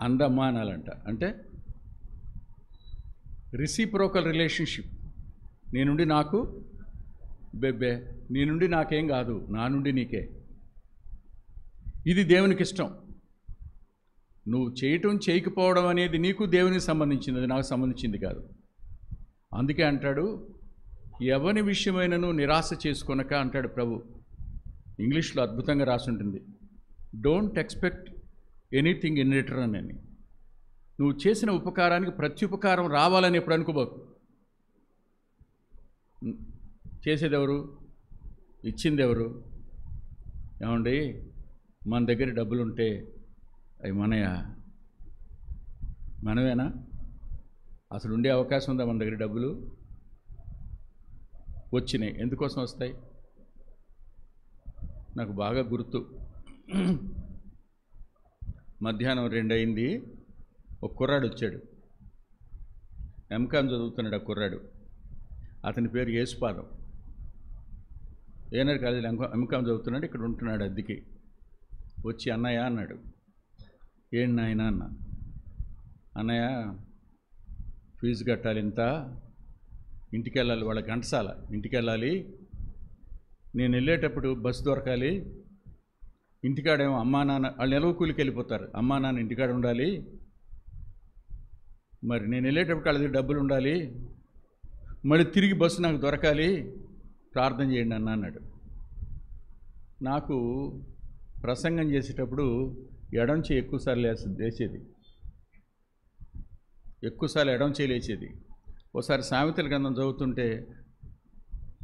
అందమ్మ అనాలంట. అంటే రిసిప్రోకల్ రిలేషన్షిప్. నీ నుండి నాకు బెబ్బే, నీ నుండి నాకేం కాదు, నా నుండి నీకే. ఇది దేవునికి ఇష్టం. నువ్వు చేయటం చేయకపోవడం అనేది నీకు దేవునికి సంబంధించింది, అది నాకు సంబంధించింది కాదు. అందుకే అంటాడు, ఎవని విషయమైనను నిరాశ చేసుకొనక అంటాడు ప్రభు. ఇంగ్లీష్లో అద్భుతంగా రాసి ఉంటుంది, don't expect anything in return అని. నువ్వు చేసిన ఉపకారానికి ప్రత్యుపకారం రావాలని ఎప్పుడు అనుకోబోకు. చేసేది ఎవరు? ఇచ్చింది ఎవరు? ఏమండి, మన దగ్గర డబ్బులుంటే అవి మనమేనా? అసలు ఉండే అవకాశం ఉందా మన దగ్గర? డబ్బులు వచ్చినాయి, ఎందుకోసం వస్తాయి? నాకు బాగా గుర్తు, మధ్యాహ్నం 2 అయింది, ఒక కుర్రాడు వచ్చాడు. ఎంకామ్ చదువుతున్నాడు ఆ కుర్రాడు. అతని పేరు యేసుపాదం. ఏనాడు కాలేజీలో ఎంకామ్ చదువుతున్నాడు, ఇక్కడ ఉంటున్నాడు అద్దెకి. వచ్చి అన్నయ్య అన్నాడు. ఏంటి నాయన అన్న. అన్నయ్య ఫీజు కట్టాలి, ఇంత, ఇంటికి వెళ్ళాలి, వాళ్ళ ఘంటసాల ఇంటికి వెళ్ళాలి, నేను వెళ్ళేటప్పుడు బస్సు దొరకాలి, ఇంటికాడేమో అమ్మా నాన్న వాళ్ళు నిలవ కూలికి వెళ్ళిపోతారు, అమ్మా నాన్న ఇంటికాడ ఉండాలి, మరి నేను వెళ్ళేటప్పుడు వాళ్ళ దగ్గర డబ్బులు ఉండాలి, మళ్ళీ తిరిగి బస్సు నాకు దొరకాలి, ప్రార్థన చేయండి అన్న అన్నాడు. నాకు ప్రసంగం చేసేటప్పుడు ఎడం చేయి ఎక్కువసార్లు లేచేది, ఎక్కువసార్లు ఎడం చేయి లేచేది. ఒకసారి సామెతల గ్రంథం చదువుతుంటే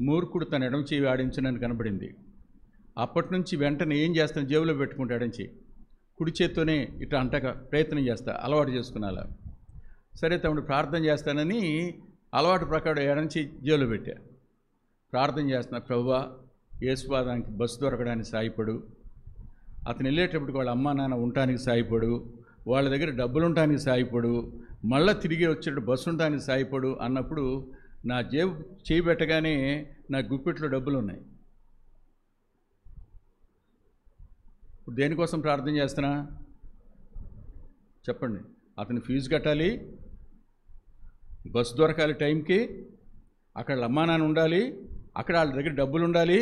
మూర్ఖుడు తన ఎడం చేయి ఆడించడానికి కనబడింది. అప్పటి నుంచి వెంటనే ఏం చేస్తాను, జేబులో పెట్టుకుంటే ఎడం చేయి, కుడి చేత్తోనే ఇట్లా అంటగా ప్రయత్నం చేస్తా, అలవాటు చేసుకున్నాలా. సరే తమ్ముడు ప్రార్థన చేస్తానని అలవాటు ప్రకారం ఎడంచి జైలు పెట్టా. ప్రార్థన చేస్తున్నా, ప్రభువా యేసుపాదానికి బస్సు దొరకడానికి సాయపడు, అతను వెళ్ళేటప్పటికి వాళ్ళ అమ్మా నాన్న ఉండటానికి సాయపడు, వాళ్ళ దగ్గర డబ్బులు ఉండటానికి సాయపడు, మళ్ళీ తిరిగి వచ్చేటప్పుడు బస్సు ఉండటానికి సాయపడు అన్నప్పుడు నా జేబు చేయి పెట్టగానే నా గుప్పెట్లో డబ్బులు ఉన్నాయి. ఇప్పుడు దేనికోసం ప్రార్థన చేస్తున్నా చెప్పండి? అతని ఫీజు కట్టాలి, బస్సు దొరకాలి టైంకి, అక్కడ అమ్మా నాన్న ఉండాలి, అక్కడ వాళ్ళ దగ్గర డబ్బులు ఉండాలి.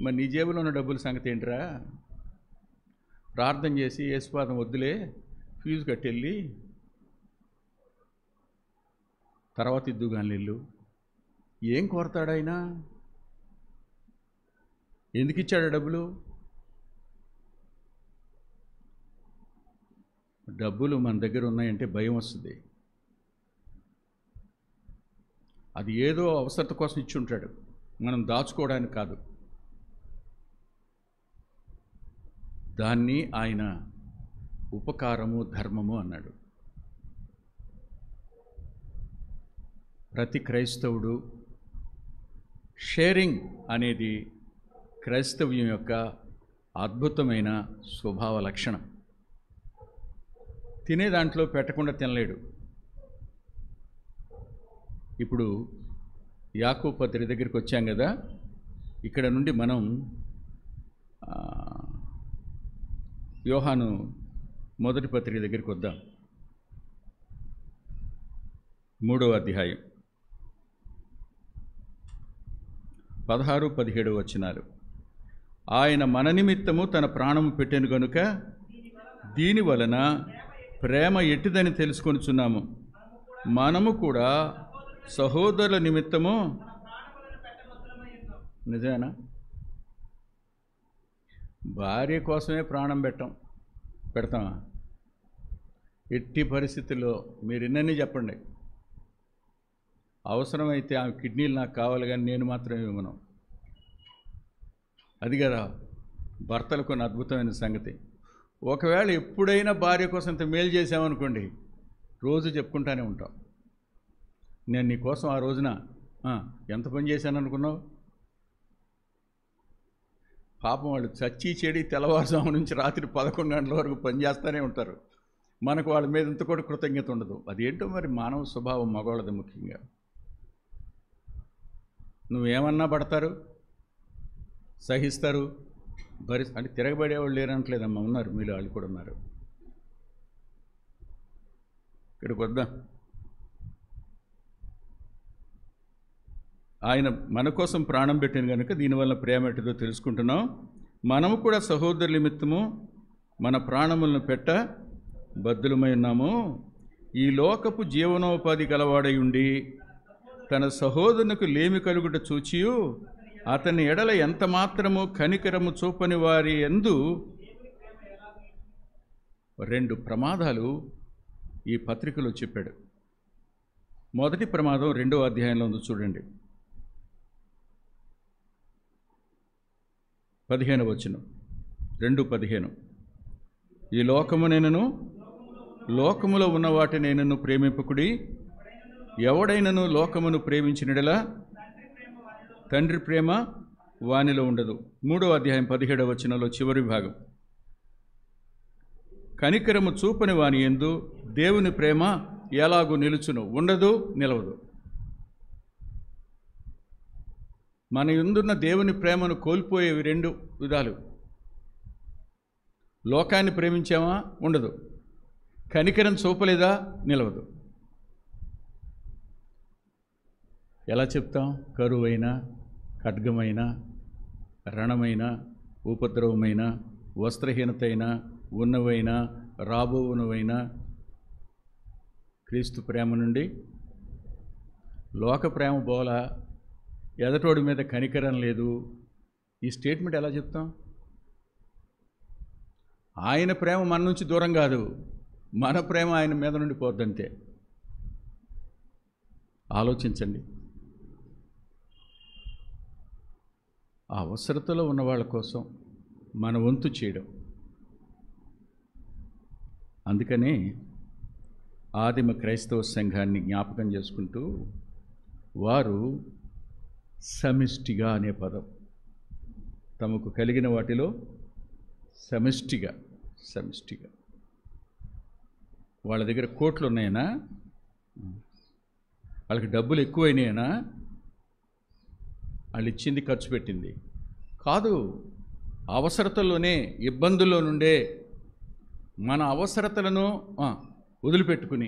మరి నీ జేబులో ఉన్న డబ్బుల సంగతి ఏంట్రా? ప్రార్థన చేసి యేసుపాదం వద్దులే, ఫీజు కట్టెళ్ళి తర్వాత ఇద్దుగాని ఇల్లు. ఏం కోరతాడాయన? ఎందుకు ఇచ్చాడు డబ్బులు? డబ్బులు మన దగ్గర ఉన్నాయంటే భయం వస్తుంది. అది ఏదో అవసరత కోసం ఇచ్చి ఉంటాడు, మనం దాచుకోవడానికి కాదు. దాన్ని ఆయన ఉపకారము ధర్మము అన్నాడు. ప్రతి క్రైస్తవుడు షేరింగ్ అనేది క్రైస్తవ్యం యొక్క అద్భుతమైన స్వభావ లక్షణం. తినే దాంట్లో పెట్టకుండా తినలేడు. ఇప్పుడు యాకోబు పత్రిక దగ్గరికి వచ్చాం కదా, ఇక్కడ నుండి మనం యోహాను మొదటి పత్రిక దగ్గరికి వద్దాం. 3వ అధ్యాయం 16-17 వచనాలు. ఆయన మన నిమిత్తము తన ప్రాణము పెట్టెను గనుక దీని వలన ప్రేమ ఎట్టిదని తెలుసుకొనుచున్నాము. మనము కూడా సహోదరుల నిమిత్తము, నిజమేనా? భార్య కోసమే ప్రాణం పెడతామా? ఎట్టి పరిస్థితుల్లో మీరు ఎన్నన్నీ చెప్పండి, అవసరమైతే ఆమె కిడ్నీలు నాకు కావాలి కానీ నేను మాత్రం ఇవ్వను. అది కదా భర్తలకు కొన్ని అద్భుతమైన సంగతి. ఒకవేళ ఎప్పుడైనా భార్య కోసం ఇంత మేలు చేసామనుకోండి, రోజు చెప్పుకుంటానే ఉంటాం. నేను నీ కోసం ఆ రోజున ఎంత పని చేశాను అనుకున్నావు? పాపం వాళ్ళు చచ్చి చెడి తెల్లవారుజాము నుంచి రాత్రి 11 గంటల వరకు పనిచేస్తూనే ఉంటారు. మనకు వాళ్ళ మీద ఇంత కూడా కృతజ్ఞత ఉండదు. అదేంటో మరి మానవ స్వభావం, మగవాళ్ళది ముఖ్యంగా. నువ్వేమన్నా పడతారు, సహిస్తారు, అంటే తిరగబడేవాళ్ళు లేరనట్లేదమ్మా, ఉన్నారు, మీరు వాళ్ళు కూడా ఉన్నారు. ఇక్కడికి వద్దాం. ఆయన మన కోసం ప్రాణం పెట్టిన కనుక దీనివల్ల ప్రేమ ఎట్టుదో తెలుసుకుంటున్నాం. మనము కూడా సహోదరుల నిమిత్తము మన ప్రాణములను పెట్ట బద్దులమై ఉన్నాము. ఈ లోకపు జీవనోపాధి గలవాడై ఉండి తన సహోదరునికి లేమి కలుగుట చూచియు అతని ఎడల ఎంత మాత్రము కనికరము చూపని వారి యందు 2 ప్రమాదాలు ఈ పత్రికలో చెప్పాడు. మొదటి ప్రమాదం 2వ అధ్యాయంలో ఉంది, చూడండి. 15వ వచనం, 2:15. ఈ లోకమునైనను లోకములో ఉన్న వాటినైనను ప్రేమింపకుడి. ఎవడైనను లోకమును ప్రేమించినడలా తండ్రి ప్రేమ వానిలో ఉండదు. 3వ అధ్యాయం 17వ వచనంలో చివరి భాగం. కనికరము చూపని వాని యందు దేవుని ప్రేమ ఎలాగూ నిలుచును, ఉండదు, నిలవదు. మన యందున్న దేవుని ప్రేమను కోల్పోయేవి 2 విధాలు. లోకాన్ని ప్రేమించామా, ఉండదు. కనికరం చూపలేదా, నిలవదు. ఎలా చెప్తాం? కరువైన, ఖడ్గమైన, రణమైన, ఉపద్రవమైన, వస్త్రహీనతైన, ఉన్నవైన, రాబోవునవైన క్రీస్తు ప్రేమ నుండి లోక ప్రేమ బోల, ఎదటోడి మీద కనికరం లేదు. ఈ స్టేట్మెంట్ ఎలా చెప్తాం? ఆయన ప్రేమ మన నుంచి దూరం కాదు, మన ప్రేమ ఆయన మీద నుండి పోద్దంతే. ఆలోచించండి. ఆ అవసరతలో ఉన్న వాళ్ళ కోసం మన వంతు చేయడం. అందుకనే ఆదిమ క్రైస్తవ సంఘాన్ని జ్ఞాపకం చేసుకుంటూ వారు సమిష్టిగా అనే పదం, తమకు కలిగిన వాటిలో సమిష్టిగా వాళ్ళ దగ్గర కోట్లు ఉన్నాయనా, వాళ్ళకి డబ్బులు ఎక్కువైనాయనా, వాళ్ళు ఇచ్చింది ఖర్చు పెట్టింది కాదు. అవసరతల్లోనే, ఇబ్బందుల్లో నుండే మన అవసరతలను వదిలిపెట్టుకుని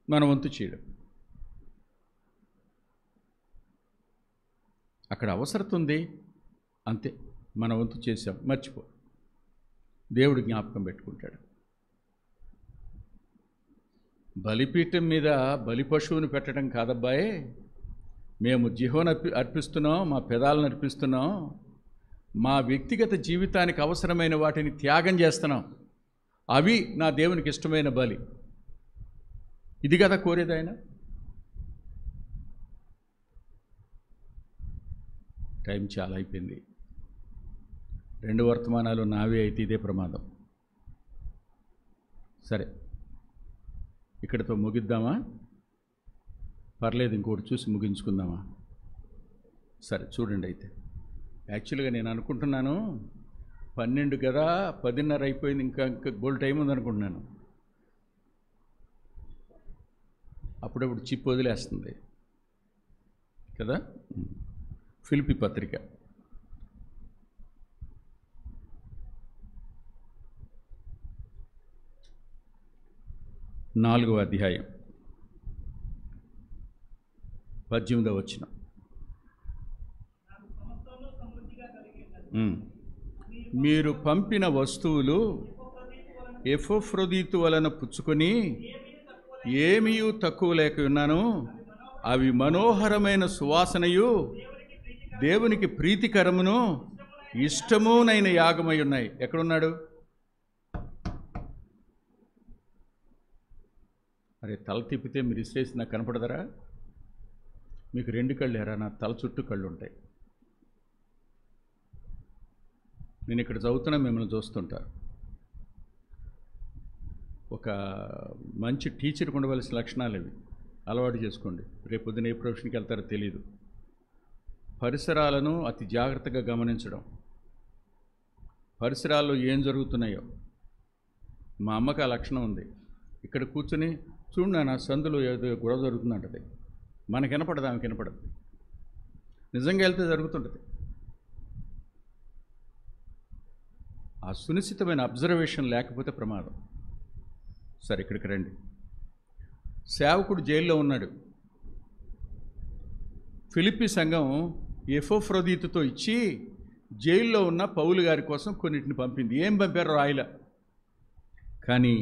మన వంతు చేయడం. అక్కడ అవసరత ఉంది అంతే, మన వంతు చేసాం, మర్చిపో. దేవుడు జ్ఞాపకం పెట్టుకుంటాడు. బలిపీఠం మీద బలి పశువుని పెట్టడం కాదబ్బాయే, మేము జిహోను అర్పిస్తున్నాం, మా పెదాలను అర్పిస్తున్నాం, మా వ్యక్తిగత జీవితానికి అవసరమైన వాటిని త్యాగం చేస్తున్నాం, అవి నా దేవునికి ఇష్టమైన బలి. ఇది కదా కోరేది ఆయన. టైం చాలా అయిపోయింది. 2 వర్తమానాలు నావే అయితే ఇదే ప్రమాదం. సరే, ఇక్కడితో ముగిద్దామా? పర్లేదు, ఇంకోటి చూసి ముగించుకుందామా? సరే చూడండి. అయితే యాక్చువల్గా నేను అనుకుంటున్నాను 12 కదా, 10:30 అయిపోయింది, ఇంకా గోల్డ్ టైం ఉందనుకుంటున్నాను. అప్పుడప్పుడు చిప్ వదిలేస్తుంది కదా. ఫిలిప్పీ పత్రిక 4వ అధ్యాయం 18వ వచనం. మీరు పంపిన వస్తువులు ఎపఫ్రోదితు వలన పుచ్చుకొని ఏమీయూ తక్కువ లేక ఉన్నాను, అవి మనోహరమైన సువాసనయు దేవునికి ప్రీతికరమును ఇష్టమునైన యాగమై ఉన్నాయి. ఎక్కడున్నాడు? అరే, తల తిప్పితే మీరు ఇసిరేసి నాకు కనపడదరా? మీకు 2 కళ్ళు ఎరా? నా తల చుట్టూ కళ్ళు ఉంటాయి. నేను ఇక్కడ చదువుతున్నా, మిమ్మల్ని చూస్తుంటా. ఒక మంచి టీచర్కి ఉండవలసిన లక్షణాలు ఇవి, అలవాటు చేసుకోండి. రేపు పొద్దున ఏ ప్రొఫెషన్కి వెళ్తారో తెలియదు. పరిసరాలను అతి జాగ్రత్తగా గమనించడం, పరిసరాల్లో ఏం జరుగుతున్నాయో. మా అమ్మకి ఆ లక్షణం ఉంది. ఇక్కడ కూర్చొని చూడు నా సందులో ఏదో గొడవ జరుగుతుందంటది, మనకి వినపడదు, ఆమెకి వినపడదు. నిజంగా వెళ్తే జరుగుతుంటుంది. ఆ సునిశ్చితమైన అబ్జర్వేషన్ లేకపోతే ప్రమాదం. సరే, ఇక్కడికి రండి. సేవకుడు జైల్లో ఉన్నాడు. ఫిలిప్పీ సంఘం ఎపఫ్రోదితుతో ఇచ్చి జైల్లో ఉన్న పౌలు గారి కోసం కొన్నిటిని పంపింది. ఏం పంపారో రాయిలా, కానీ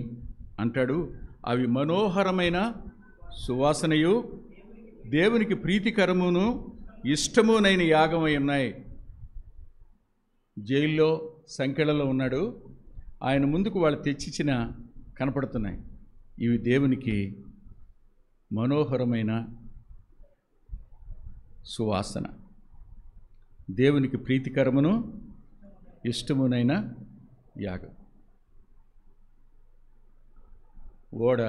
అంటాడు, అవి మనోహరమైన సువాసనయు దేవునికి ప్రీతికరమును ఇష్టమునైన యాగమై ఉన్నాయి. జైల్లో సంకెళ్ళలో ఉన్నాడు. ఆయన ముందుకు వాళ్ళు తెచ్చిచ్చిన కనపడుతున్నాయి. ఇవి దేవునికి మనోహరమైన సువాసన, దేవునికి ప్రీతికరమును ఇష్టమునైన యాగం. ఓడ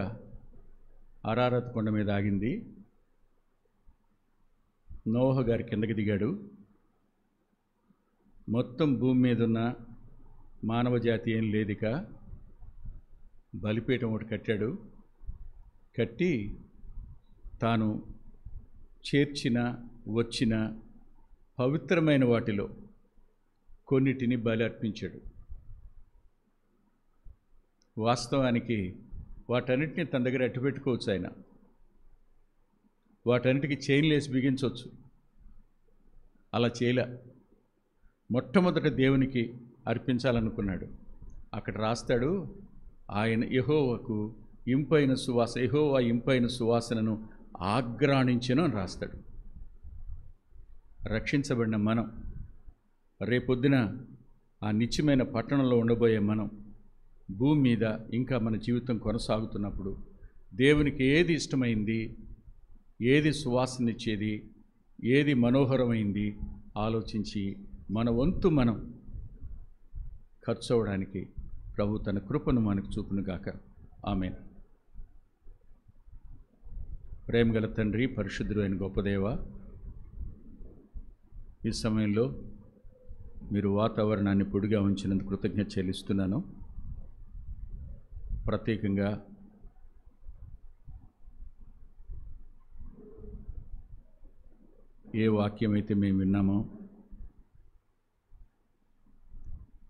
అరారత్ కొండ మీద ఆగింది. నోహ గారి కిందకి దిగాడు. మొత్తం భూమి మీద ఉన్న మానవ జాతి ఏం లేదిక. బలిపీఠం ఒకటి కట్టాడు. కట్టి తాను చేర్చిన వచ్చిన పవిత్రమైన వాటిలో కొన్నిటిని బలి అర్పించాడు. వాస్తవానికి వాటన్నిటిని తన దగ్గర అట్టు పెట్టుకోవచ్చు. ఆయన వాటన్నిటికీ చైన్లు వేసి బిగించవచ్చు. అలా చేయలే. మొట్టమొదట దేవునికి అర్పించాలనుకున్నాడు. అక్కడ రాస్తాడు, ఆయన యెహోవాకు ఇంపైన సువాసన, యెహోవా ఇంపైన సువాసనను ఆగ్రాణించెను అని రాస్తాడు. రక్షించబడిన మనం, రేపొద్దున ఆ నిత్యమైన పట్టణంలో ఉండబోయే మనం, భూమి మీద ఇంకా మన జీవితం కొనసాగుతున్నప్పుడు దేవునికి ఏది ఇష్టమైంది, ఏది సువాసనిచ్చేది, ఏది మనోహరమైంది ఆలోచించి మన వంతు మనం ఖర్చు అవడానికి ప్రభు తన కృపను మనకు చూపునుగాక. ఆమేన్. ప్రేమగల తండ్రి, పరిశుద్ధుడు అయిన గొప్ప దేవ, ఈ సమయంలో మీరు వాతావరణాన్ని పొడిగా ఉంచినందుకు కృతజ్ఞత చెల్లిస్తున్నాను. ప్రత్యేకంగా ఏ వాక్యం అయితే మేము విన్నామో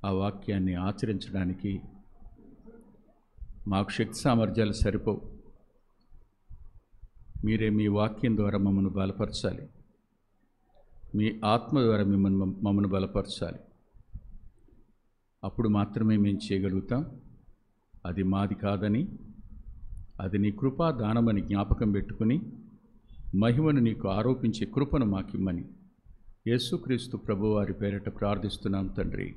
ఆ వాక్యాన్ని ఆచరించడానికి మాకు శక్తి సామర్థ్యాలు సరిపోవు. మీరే మీ వాక్యం ద్వారా మమ్మల్ని బలపరచాలి, మీ ఆత్మ ద్వారా మమ్మల్ని బలపరచాలి. అప్పుడు మాత్రమే మేము చేయగలుగుతాం. అది మాది కాదని, అది నీ కృపా దానమని జ్ఞాపకం పెట్టుకుని మహిమను నీకు ఆరోపించే కృపను మాకిమ్మని యేసుక్రీస్తు ప్రభువారి పేరిట ప్రార్థిస్తున్నాం తండ్రి.